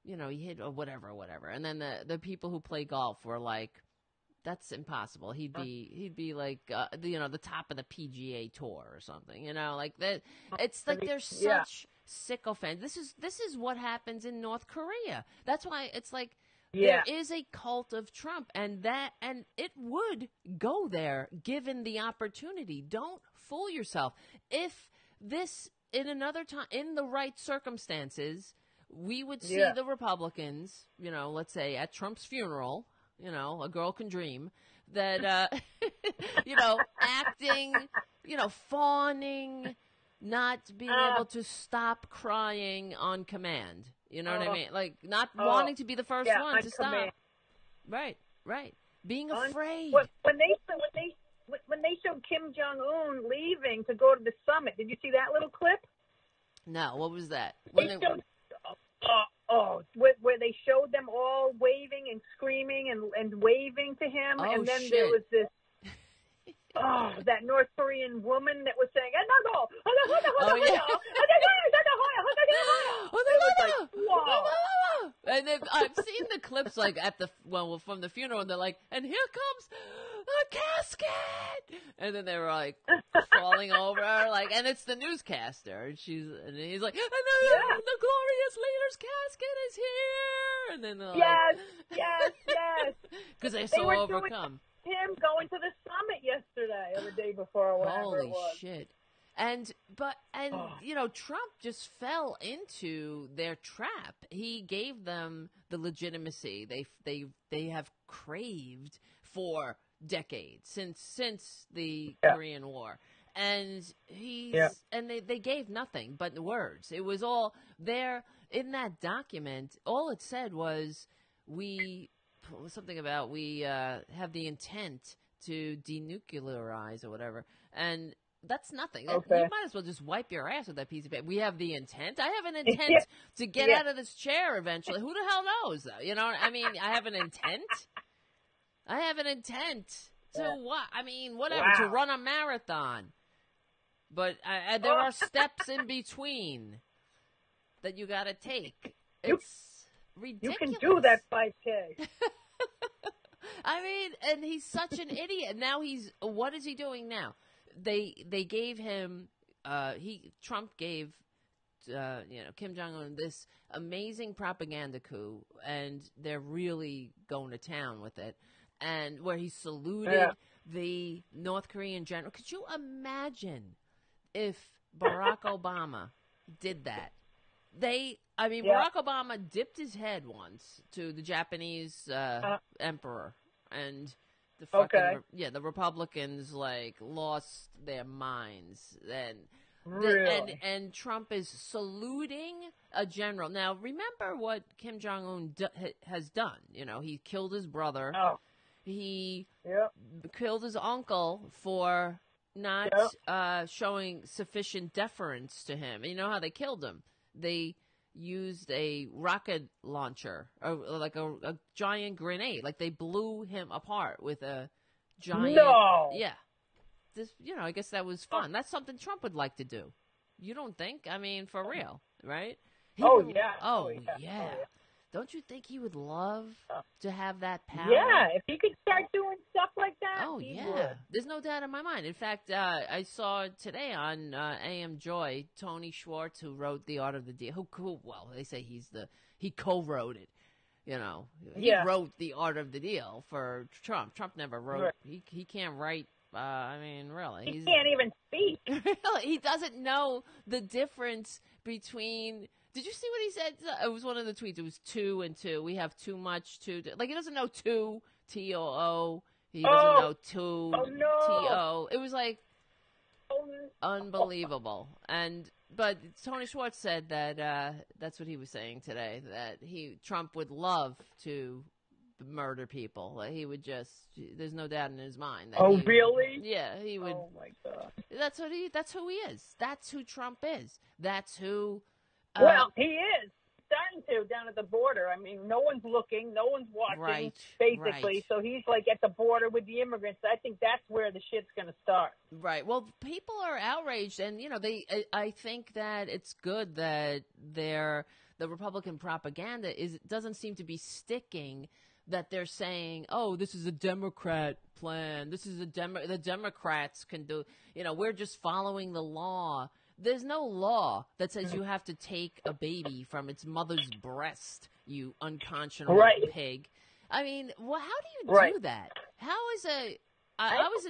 he hit a whatever. And then the people who play golf were like, that's impossible. He'd be like, the top of the PGA Tour or something, like that. It's like there's such sycophants. This is what happens in North Korea. That's why it's like there is a cult of Trump, and it would go there given the opportunity. Don't fool yourself. If this in another time, in the right circumstances, we would see the Republicans, let's say at Trump's funeral. A girl can dream that, acting, fawning, not being able to stop crying on command. You know what I mean? Like, not wanting to be the first one to stop. Command. Right. Being afraid. When they showed Kim Jong-un leaving to go to the summit, did you see that little clip? No, what was that? Where they showed them all waving and screaming and waving to him, and then there was this, that North Korean woman that was saying, and I've seen the clips like from the funeral, and they're like, and here comes the casket, and then they were like falling over, like, and it's the newscaster, and he's like, and the glorious leader's casket is here, and then they're like, yes, because they're so overcome. Him going to the summit yesterday or the day before, or whatever Holy it was. shit. Trump just fell into their trap. He gave them the legitimacy they have craved for decades since the Korean War. And they gave nothing but words. It was all there in that document. All it said was something about we have the intent to denuclearize or whatever, and that's nothing. You might as well just wipe your ass with that piece of paper. We have the intent. I have an intent to get out of this chair eventually. Who the hell knows, though? You know what I mean? I have an intent. I have an intent to what? I mean, whatever, to run a marathon. But there are steps in between that you got to take. It's ridiculous. You can do that 5K. I mean, and he's such an idiot. Now what is he doing now? They gave him, Trump gave Kim Jong-un this amazing propaganda coup, and they're really going to town with it, and where he saluted the North Korean general. Could you imagine if Barack Obama did that? Barack Obama dipped his head once to the Japanese emperor, and the Republicans lost their minds. And Trump is saluting a general. Now, remember what Kim Jong-un has done. He killed his brother. He killed his uncle for not showing sufficient deference to him. And you know how they killed him? They used a rocket launcher, or like a giant grenade. Like they blew him apart with a giant. No. Yeah. I guess that was fun. That's something Trump would like to do. You don't think? I mean, for real, right? Oh, yeah. Don't you think he would love to have that power? Yeah, if he could start doing stuff like that, he would. Would. There's no doubt in my mind. In fact, I saw today on AM Joy, Tony Schwartz, who wrote The Art of the Deal. Well, they say he co-wrote it. He wrote The Art of the Deal for Trump. Trump never wrote. Right. He can't write. Really. He can't even speak. He doesn't know the difference between... Did you see what he said? It was one of the tweets. It was 2 and 2. We have too much to... Like, he doesn't know 2, T-O-O. He doesn't know 2, T-O. It was like unbelievable. But Tony Schwartz said that that's what he was saying today, that Trump would love to murder people. He would just, there's no doubt in his mind. That really? Yeah, he would. Oh my God. That's who he is. That's who Trump is. That's who. Well, he is starting to down at the border. I mean, no one's looking, no one's watching, basically. Right. So he's like at the border with the immigrants. I think that's where the shit's going to start. Right. Well, people are outraged, and I think that it's good that the Republican propaganda doesn't seem to be sticking. That they're saying, oh, this is a Democrat plan. This is the Democrats can do. We're just following the law. There's no law that says you have to take a baby from its mother's breast, you unconscionable pig. I mean, well, how do you do that? How is I was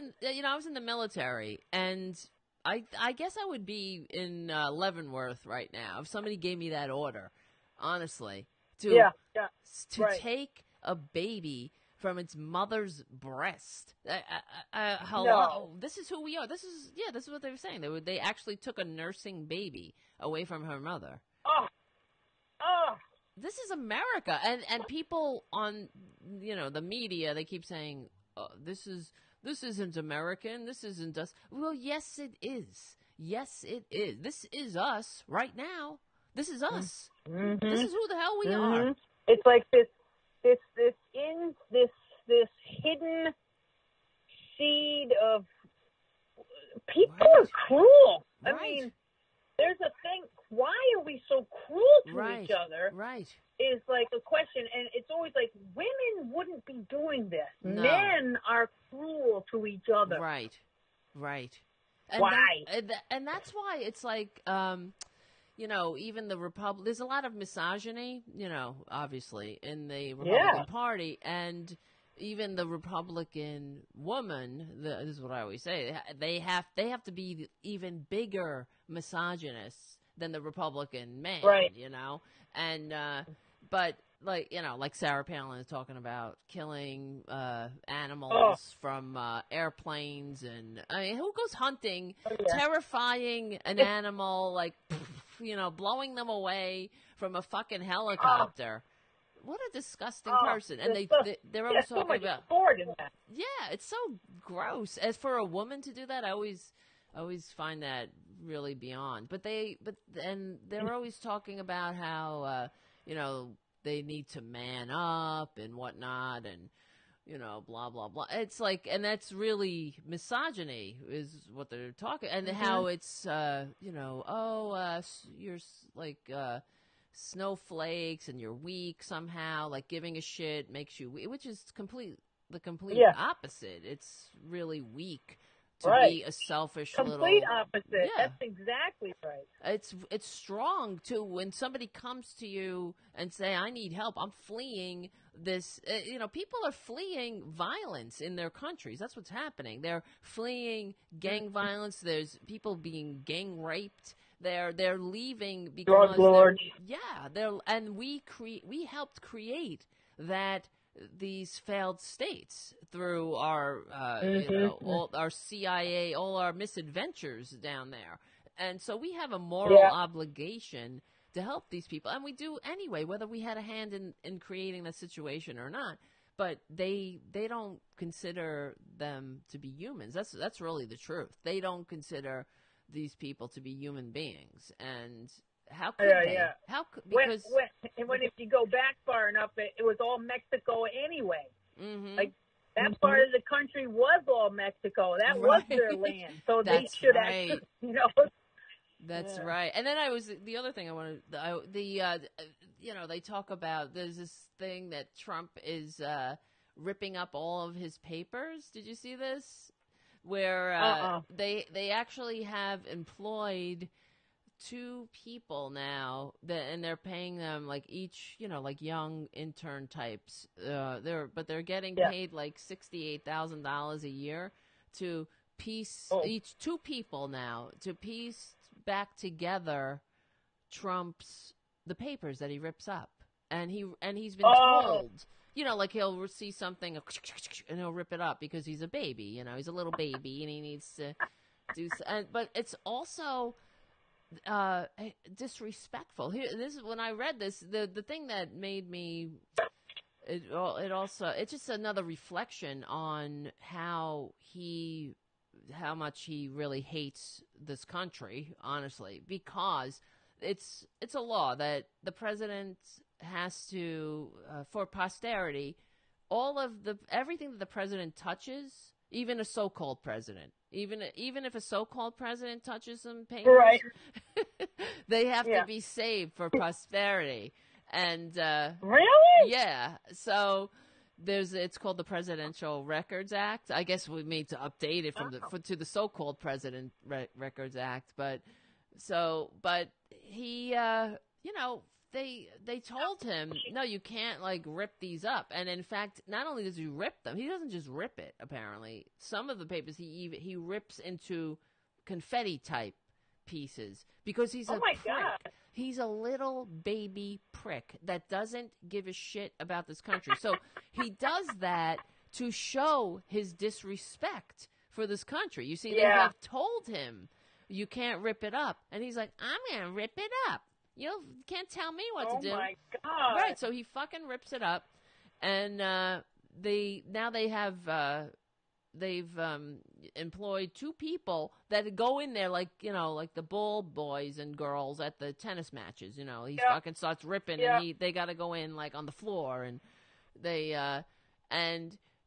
in the military, and I guess I would be in Leavenworth right now if somebody gave me that order, honestly, to take a baby from its mother's breast. Hello, no. This is who we are. This is what they were saying. They actually took a nursing baby away from her mother. This is America, and people on the media, they keep saying, this isn't American. This isn't us. Well, yes, it is. Yes, it is. This is us right now. This is us. Mm-hmm. This is who the hell we are. It's like this hidden seed of people are cruel. I mean, there's a thing. Why are we so cruel to each other? Right. Is like a question, and it's always like women wouldn't be doing this. No. Men are cruel to each other. Right. And why? And that's why it's like. Even the there's a lot of misogyny, obviously, in the Republican Party, and even the Republican woman, this is what I always say, they have to be even bigger misogynists than the Republican man, and, but, like Sarah Palin is talking about killing animals from airplanes, and I mean, who goes hunting, terrifying an animal, blowing them away from a fucking helicopter? What a disgusting person! And they're always talking about sport in that. Yeah, it's so gross. As for a woman to do that, I always find that really beyond. But they're always talking about how they need to man up and whatnot, and blah blah blah. It's like, and that's really misogyny is what they're talking, and how it's you're like snowflakes and you're weak somehow. Like giving a shit makes you weak, which is the complete opposite. It's really weak to right. be a selfish Complete little opposite. Yeah. That's exactly right. It's strong too when somebody comes to you and say, "I need help. I'm fleeing this." People are fleeing violence in their countries. That's what's happening. They're fleeing gang violence. There's people being gang raped. They're leaving because drug lords. We helped create that. These failed states through our, all our CIA, all our misadventures down there. And so we have a moral obligation to help these people. And we do anyway, whether we had a hand in creating the situation or not. But they don't consider them to be humans. That's really the truth. They don't consider these people to be human beings. And how could they? Yeah. How because when if you go back far enough, it was all Mexico anyway. Mm-hmm. Like that part of the country was all Mexico. That was their land. So they should actually, That's right. And then the other thing I wanted, they talk about, there's this thing that Trump is ripping up all of his papers. Did you see this? Where they actually have employed 2 people now and they're paying them like each, like young intern types. They're getting paid like $68,000 a year to piece each 2 people now to piece back together the papers that he rips up. And he's been told, like he'll see something and he'll rip it up because he's a baby, he's a little baby and he needs to do but it's also disrespectful. This is when I read this. The thing that made me it's just another reflection on how much he really hates this country, honestly, because it's a law that the president has to for posterity, everything that the president touches, even a so-called president. Even if a so-called president touches some papers, right. they have to be saved for prosperity. And really, yeah. So it's called the Presidential Records Act. I guess we need to update it to the so-called President Records Act. But he, They told him, no, you can't, rip these up. And, in fact, not only does he rip them, he doesn't just rip it, apparently. Some of the papers he rips into confetti-type pieces because he's a prick. God. He's a little baby prick that doesn't give a shit about this country. So he does that to show his disrespect for this country. You see, they have told him, you can't rip it up. And he's like, I'm going to rip it up. You can't tell me what to do. Oh my God! Right, so he fucking rips it up, and they've employed 2 people that go in there like the ball boys and girls at the tennis matches. He fucking starts ripping, and they got to go in on the floor, and they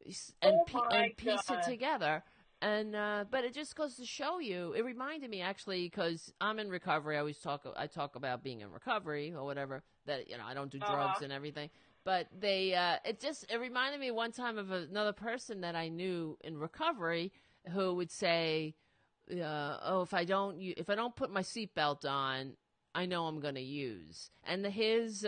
piece it together. And but it just goes to show you. It reminded me actually because I'm in recovery. I talk about being in recovery or whatever. That I don't do drugs and everything. But it reminded me one time of another person that I knew in recovery who would say, if I don't put my seatbelt on, I know I'm going to use. And his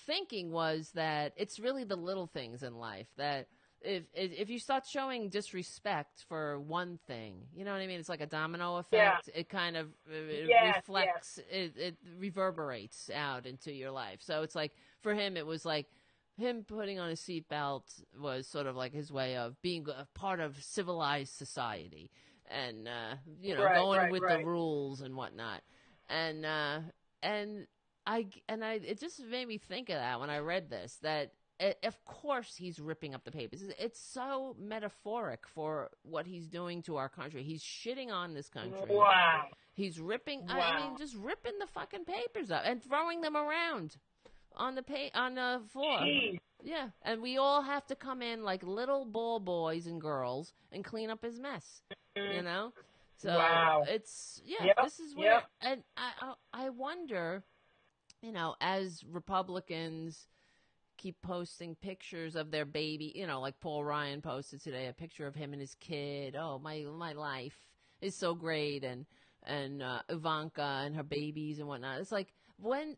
thinking was that it's really the little things in life that if you start showing disrespect for one thing, you know what I mean? It's like a domino effect. Yeah. It kind of reflects, it reverberates out into your life. So it's like, for him, it was like him putting on a seatbelt was sort of like his way of being a part of civilized society and, going with the rules and whatnot. And it just made me think of that when I read this, that of course he's ripping up the papers. It's so metaphoric for what he's doing to our country. He's shitting on this country. Wow. He's ripping, just ripping the fucking papers up and throwing them around on the floor. Jeez. Yeah, and we all have to come in like little ball boys and girls and clean up his mess, So it's, this is where, and I wonder, as Republicans keep posting pictures of their baby. You know, like Paul Ryan posted today a picture of him and his kid. Oh, my life is so great, and Ivanka and her babies and whatnot. It's like when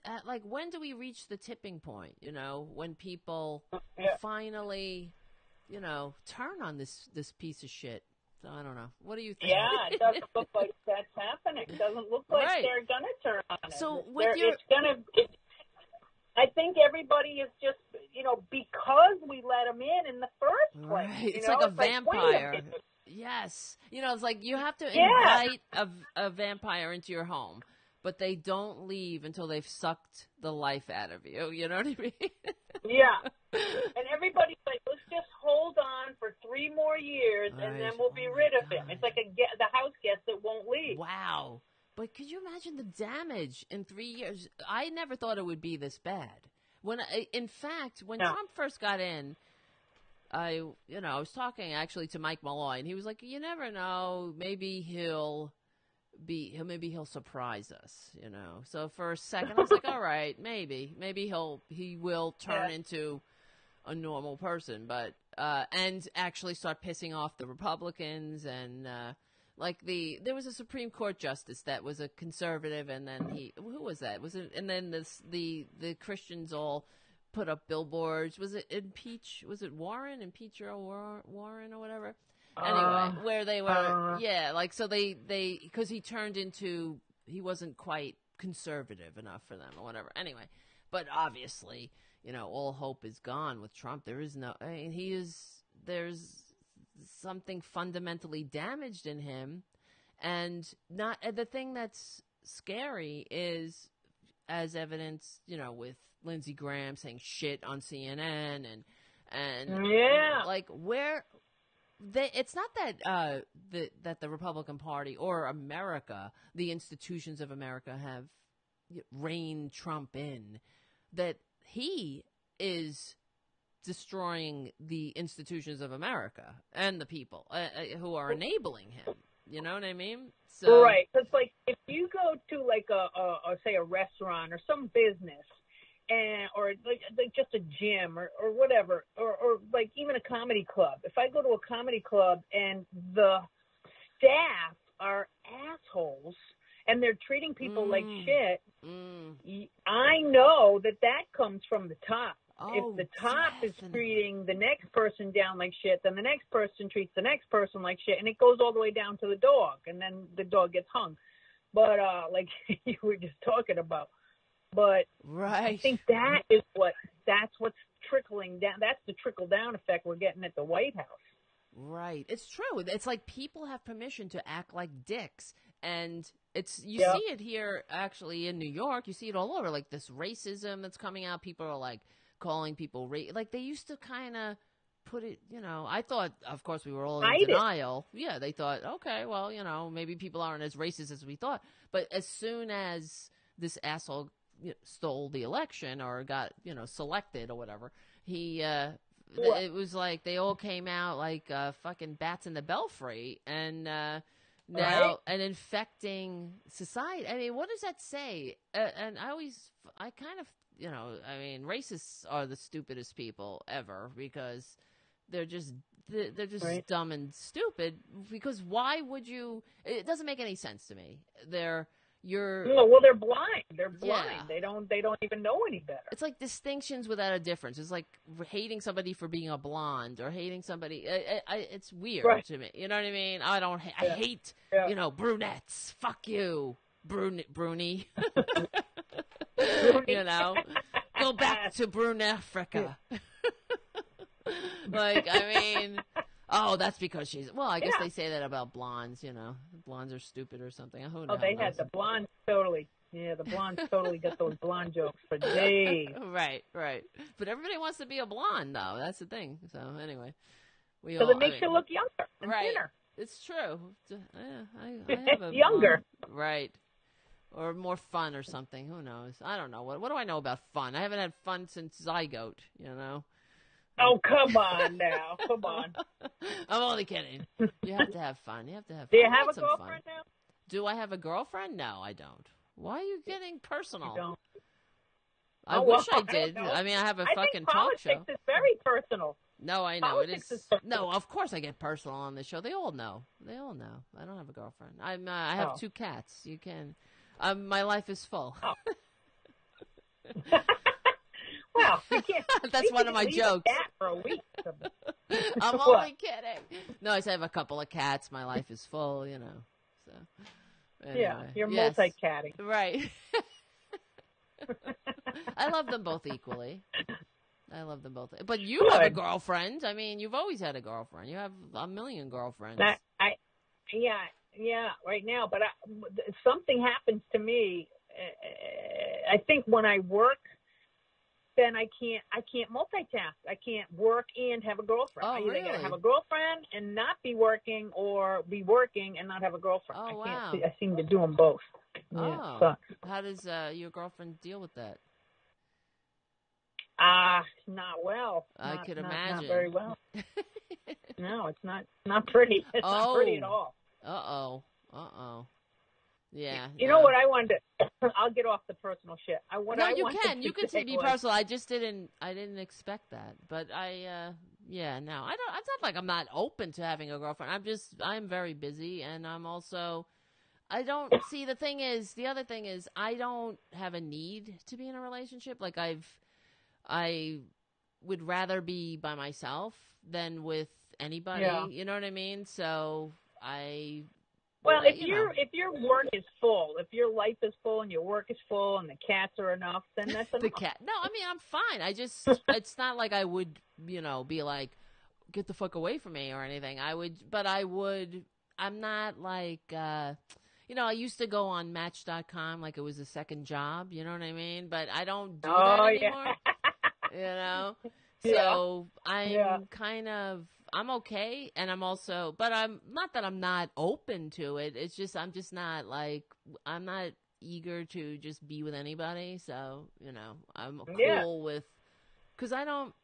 do we reach the tipping point? You know, when people finally, you know, turn on this piece of shit. So I don't know. What do you think? Yeah, it doesn't look like that's happening. It doesn't look like they're going to turn on it. So I think everybody is just, you know, because we let them in the first place. Right. It's know? like a It's vampire. wait a minute. Yes. You know, it's like you have to invite a vampire into your home, but they don't leave until they've sucked the life out of you. You know what I mean? Yeah. And everybody's like, let's just hold on for 3 more years, and then we'll be rid of him. It's like the house guest that won't leave. Wow. But could you imagine the damage in 3 years? I never thought it would be this bad. In fact, when Trump first got in, I was talking actually to Mike Malloy, and he was like, you never know, maybe he'll surprise us, you know. So for a second, I was like, all right, maybe he will turn into a normal person, but and actually start pissing off the Republicans, and there was a Supreme Court justice that was a conservative, and then who was that? And then the Christians all put up billboards. Was it Warren, impeach Earl Warren or whatever? Anyway, where they were, so they because he wasn't quite conservative enough for them or whatever. Anyway, but obviously, you know, all hope is gone with Trump. There is no, I mean, there's something fundamentally damaged in him, and the thing that's scary is, as evidenced, you know, with Lindsey Graham saying shit on CNN and like where. It's not that that the Republican Party or America, the institutions of America, have reined Trump in. That he is destroying the institutions of America and the people who are enabling him. You know what I mean? So, right. Because like if you go to like say a restaurant or some business, or like just a gym or whatever, or like even a comedy club. If I go to a comedy club and the staff are assholes and they're treating people like shit, I know that comes from the top. If the top is treating the next person down like shit, then the next person treats the next person like shit, and it goes all the way down to the dog, and then the dog gets hung. But like you were just talking about. But I think that's what's trickling down. That's the trickle down effect we're getting at the White House. Right. It's true. It's like people have permission to act like dicks. And you see it here actually in New York. You see it all over, like this racism that's coming out. People are like calling people like they used to kind of put it, you know, I thought, of course, we were all in denial. Yeah, they thought, okay, well, you know, maybe people aren't as racist as we thought. But as soon as this asshole stole the election or got, you know, selected or whatever, it was like they all came out like fucking bats in the belfry, and now and infecting society. I mean, what does that say? And I kind of, you know, I mean, racists are the stupidest people ever, because they're just dumb and stupid. Because why would you? It doesn't make any sense to me. They're blind. They're blind. Yeah. They don't even know any better. It's like distinctions without a difference. It's like hating somebody for being a blonde or hating somebody. It's weird to me. You know what I mean? I hate, you know, brunettes. Fuck you, Bruni. You know, go back to Brune Africa. Like, I mean, oh, that's because she's. Well, I guess they say that about blondes. You know, blondes are stupid or something. Who knows? Oh, they had the blondes totally. Yeah, the blondes totally got those blonde jokes for days. Right. But everybody wants to be a blonde, though. That's the thing. So anyway, it makes you look younger and thinner. It's true. I have a younger. Right. Or more fun or something. Who knows? I don't know. What do I know about fun? I haven't had fun since Zygote, you know? Oh, come on now. Come on. I'm only kidding. You have to have fun. You have to have fun. Do you have a girlfriend now? Do I have a girlfriend? No, I don't. Why are you getting personal? You don't. I wish I did. I mean, I have a fucking talk show. Politics is very personal. No, I know Politics it is. No, of course I get personal on this show. They all know. They all know. I don't have a girlfriend. I have 2 cats. You can. My life is full. Oh. Well, that's one of my jokes. A cat for a week. I'm only kidding. No, I said I have a couple of cats. My life is full. You know. So. Anyway. Yeah, you're multi-catting. Right. I love them both equally. I love them both. But you have a girlfriend. I mean, you've always had a girlfriend. You have a million girlfriends. Yeah, right now. But something happens to me. I think when I work, then I can't multitask. I can't work and have a girlfriend. Oh, I either really? gotta have a girlfriend and not be working, or be working and not have a girlfriend. Oh, wow. I seem to do them both. Oh, yeah, how does your girlfriend deal with that? Not well. I could imagine. Not very well. No, it's not pretty. It's not pretty at all. Uh-oh. Yeah. You know what I wanted to, I'll get off the personal shit. You can be personal. I just didn't expect that. But no, it's not like I'm not open to having a girlfriend. I'm very busy, and I'm also, I don't see, the other thing is, I don't have a need to be in a relationship. Like I would rather be by myself than with anybody. Yeah. You know what I mean? So Well, if your work is full, if your life is full and your work is full and the cats are enough, then that's enough. The cat. No, I mean, I'm fine. I just, it's not like I would, be like, get the fuck away from me or anything. I'm not like, I used to go on Match.com like it was a second job. You know what I mean? But I don't do that anymore. Yeah. So I'm kind of, I'm okay, and I'm also, but I'm not that I'm not open to it. It's just, I'm just not like, I'm not eager to just be with anybody. So, I'm cool with, because I don't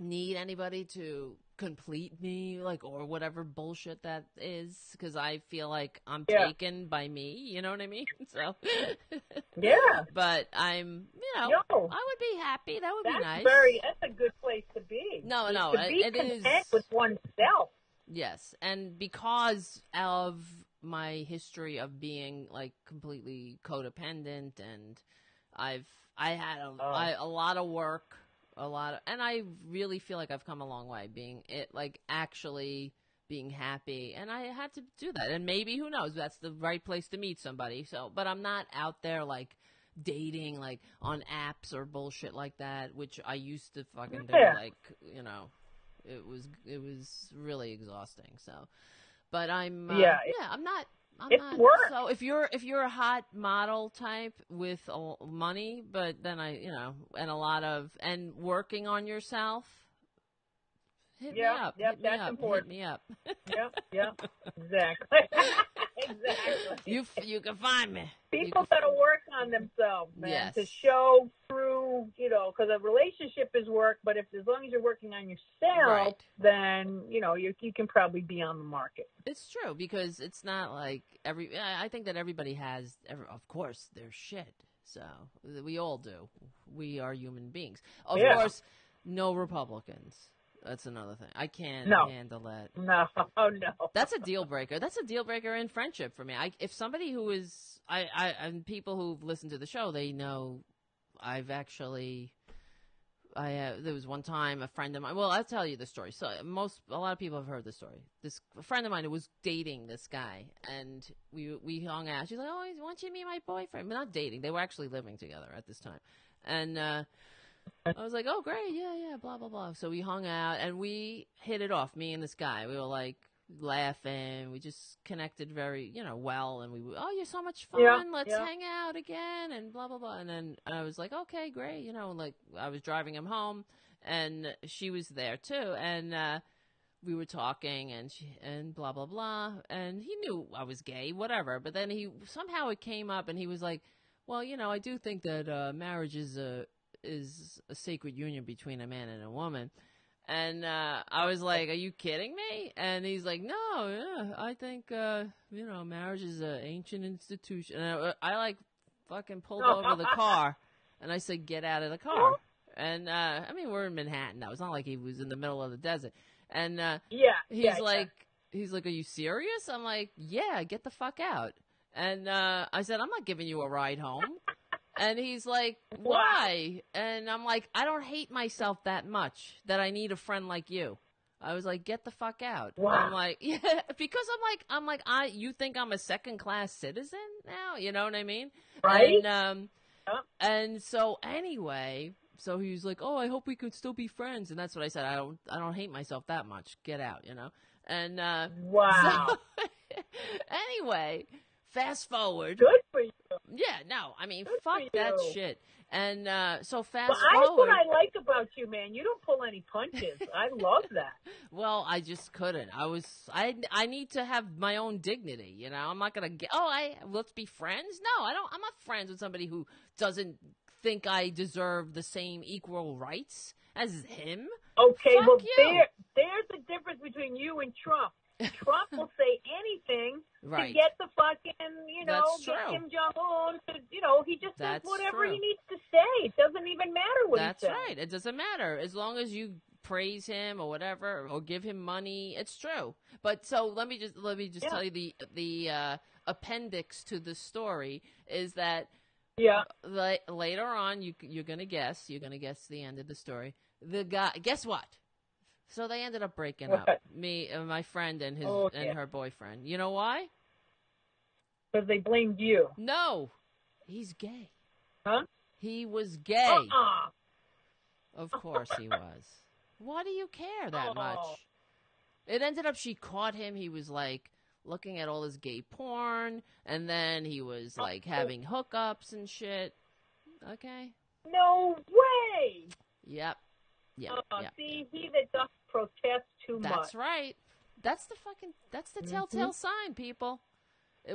need anybody to complete me, like, or whatever bullshit that is, because I feel like I'm taken by me, you know what I mean? So, but I'm, I would be happy. That would be nice. That's a good place to be. No, to be content with oneself. Yes, and because of my history of being like completely codependent, and I had a lot of work. And I really feel like I've come a long way actually being happy, and I had to do that. And maybe, who knows, that's the right place to meet somebody. So, but I'm not out there like dating like on apps or bullshit like that, which I used to fucking do. Like, it was really exhausting. So, but I'm I'm not. Work. So if you're a hot model type with money, but then and working on yourself, hit me up. Yep, that's important. Hit me up. Yep, exactly. You can find me. People got to work on themselves, man, yes. to show through, because a relationship is work, but as long as you're working on yourself, then, you can probably be on the market. It's true, because it's not like I think that everybody has, of course, their shit. So we all do. We are human beings. Of course, no Republicans. That's another thing. I can't handle that. No. That's a deal breaker. That's a deal breaker in friendship for me. If somebody who is, and people who've listened to the show, they know there was one time a friend of mine, well, I'll tell you the story. So a lot of people have heard the story. A friend of mine who was dating this guy, and we hung out. She's like, oh, why don't you meet my boyfriend? But not dating. They were actually living together at this time. And, I was like, oh, great, yeah, blah, blah, blah. So we hung out, and we hit it off, me and this guy. We were, like, laughing. We just connected very, well. And you're so much fun. Let's hang out again, and blah, blah, blah. And then I was like, okay, great. Like, I was driving him home, and she was there, too. And we were talking, and blah, blah, blah. And he knew I was gay, whatever. But then somehow it came up, and he was like, well, I do think that marriage is a sacred union between a man and a woman. And I was like, are you kidding me? And he's like, no, I think, marriage is an ancient institution. And I like fucking pulled over the car. And I said, get out of the car. And, I mean, we're in Manhattan now. It's not like he was in the middle of the desert. And, he's like, are you serious? I'm like, yeah, get the fuck out. And, I said, I'm not giving you a ride home. And he's like, why? And I'm like, I don't hate myself that much that I need a friend like you. I was like, get the fuck out. Wow. I'm like, yeah, because you think I'm a second-class citizen now? You know what I mean? Right. And so anyway, so he was like, oh, I hope we could still be friends. And that's what I said. I don't hate myself that much. Get out, you know? And, wow. So, anyway, fast forward. Good for you. Yeah, no, I mean, Good fuck that you. shit. And, so fast Well, that's forward. what I like about you, man. You don't pull any punches. I love that. Well, I just couldn't. I need to have my own dignity, you know? I'm not gonna get, let's be friends? No, I'm not friends with somebody who doesn't think I deserve the same equal rights as him. Okay, Fuck well, you. there's the difference between you and Trump. Trump will say anything Right. to get the fucking, That's get true. Kim Jong-un to, he just That's says whatever true. he needs to say. It doesn't even matter what That's he says. right. It doesn't matter. As long as you praise him or whatever, or give him money, it's true. But so let me just tell you the appendix to the story is that later on you're gonna guess the end of the story. The guy, guess what? So they ended up breaking up. Me, my friend, and and her boyfriend. You know why? Because they blamed you. No, he's gay. Huh? He was gay. Of course he was. Why do you care that much? It ended up she caught him. He was like looking at all his gay porn, and then he was like having hookups and shit. Okay. No way. Yep. See, he that doth protest too much. That's right. That's the telltale sign, people.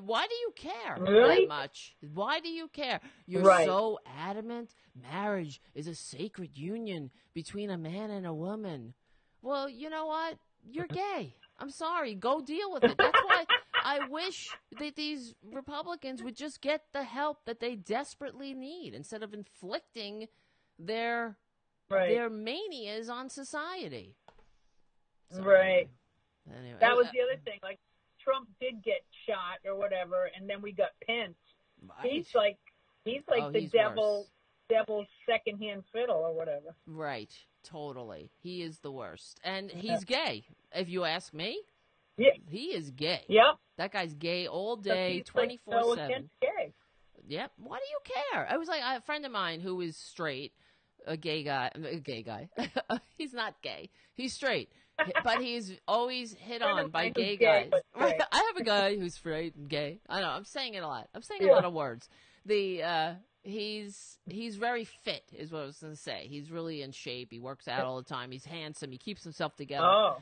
Why do you care that much? Why do you care? You're so adamant. Marriage is a sacred union between a man and a woman. Well, you know what? You're gay. I'm sorry. Go deal with it. That's why I wish that these Republicans would just get the help that they desperately need instead of inflicting their manias on society. So, right. Anyway, that was the other thing. Like, Trump did get shot or whatever, and then we got Pence. Right. He's like the devil's secondhand fiddle or whatever. Right. Totally. He is the worst. And he's gay. If you ask me, he is gay. Yep. That guy's gay all day, 24/7. Yep. Why do you care? I was like, a friend of mine who is straight, a gay guy. He's not gay. He's straight. But he's always hit on by gay guys. I have a guy who's straight and gay. I know. I'm saying it a lot. I'm saying a lot of words. He's very fit, is what I was going to say. He's really in shape. He works out all the time. He's handsome. He keeps himself together.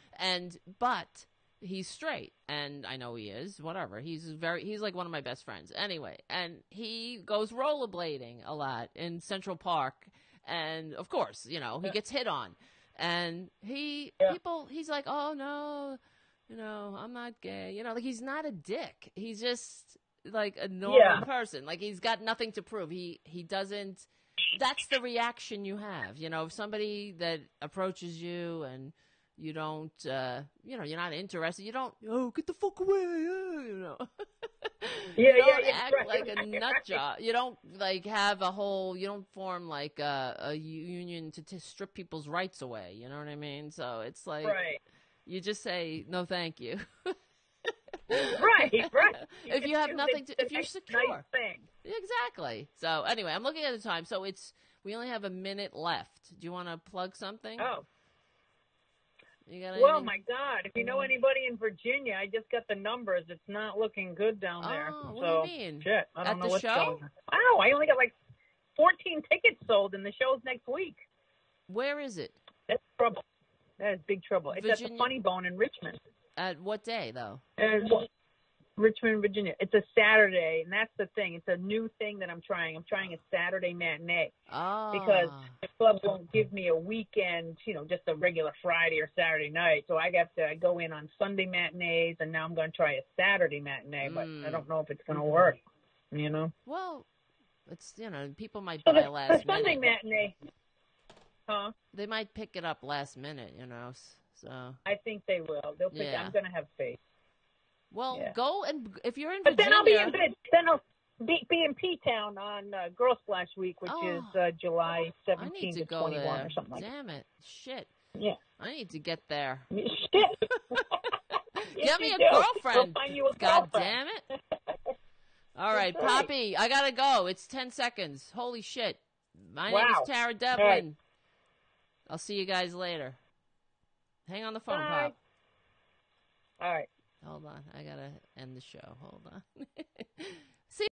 But he's straight, and I know he is. Whatever. He's like one of my best friends. Anyway, and he goes rollerblading a lot in Central Park, and of course, he gets hit on. And he's like, oh no, I'm not gay. Like he's not a dick. He's just like a normal person. Like he's got nothing to prove. He doesn't. That's the reaction you have. If somebody that approaches you and you don't, you're not interested. You don't. Oh, get the fuck away. You don't act like a nut job. You don't have a whole. You don't form like a union to strip people's rights away. You know what I mean? So it's like you just say no, thank you. Right. If you have nothing to, if you're secure, nice thing. Exactly. So anyway, I'm looking at the time. So we only have a minute left. Do you want to plug something? Oh. You got well, my God! If you know anybody in Virginia, I just got the numbers. It's not looking good down there. What do you mean? Shit, I don't At know the what's show? going on. Wow, I only got like 14 tickets sold, and the show's next week. Where is it? That's trouble. That is big trouble. It's Virginia? at the Funny Bone in Richmond. At what day, though? Richmond, Virginia. It's a Saturday, and that's the thing. It's a new thing that I'm trying. I'm trying a Saturday matinee. Because the club won't give me a weekend, just a regular Friday or Saturday night. So I got to go in on Sunday matinees, and now I'm going to try a Saturday matinee, but I don't know if it's going to work, Well, It's, people might So buy the last Sunday minute. matinee, huh? They might pick it up last minute, so. I think they will. They'll pick. Yeah. I'm going to have faith. Well, go and if you're in But Virginia. then I'll be in P-Town on Girl Splash Week, which is July 17th I need to to go 21 there. or something like that. Damn it. Shit. Yeah. I need to get there. Shit. Get me you a do. girlfriend. We'll find you a God girlfriend. damn it. All right, That's right. Poppy, I gotta go. It's 10 seconds. Holy shit. My name Wow. is Tara Devlin. All right. I'll see you guys later. Hang on the phone, Bye. Pop. All right. Hold on. I gotta end the show. Hold on.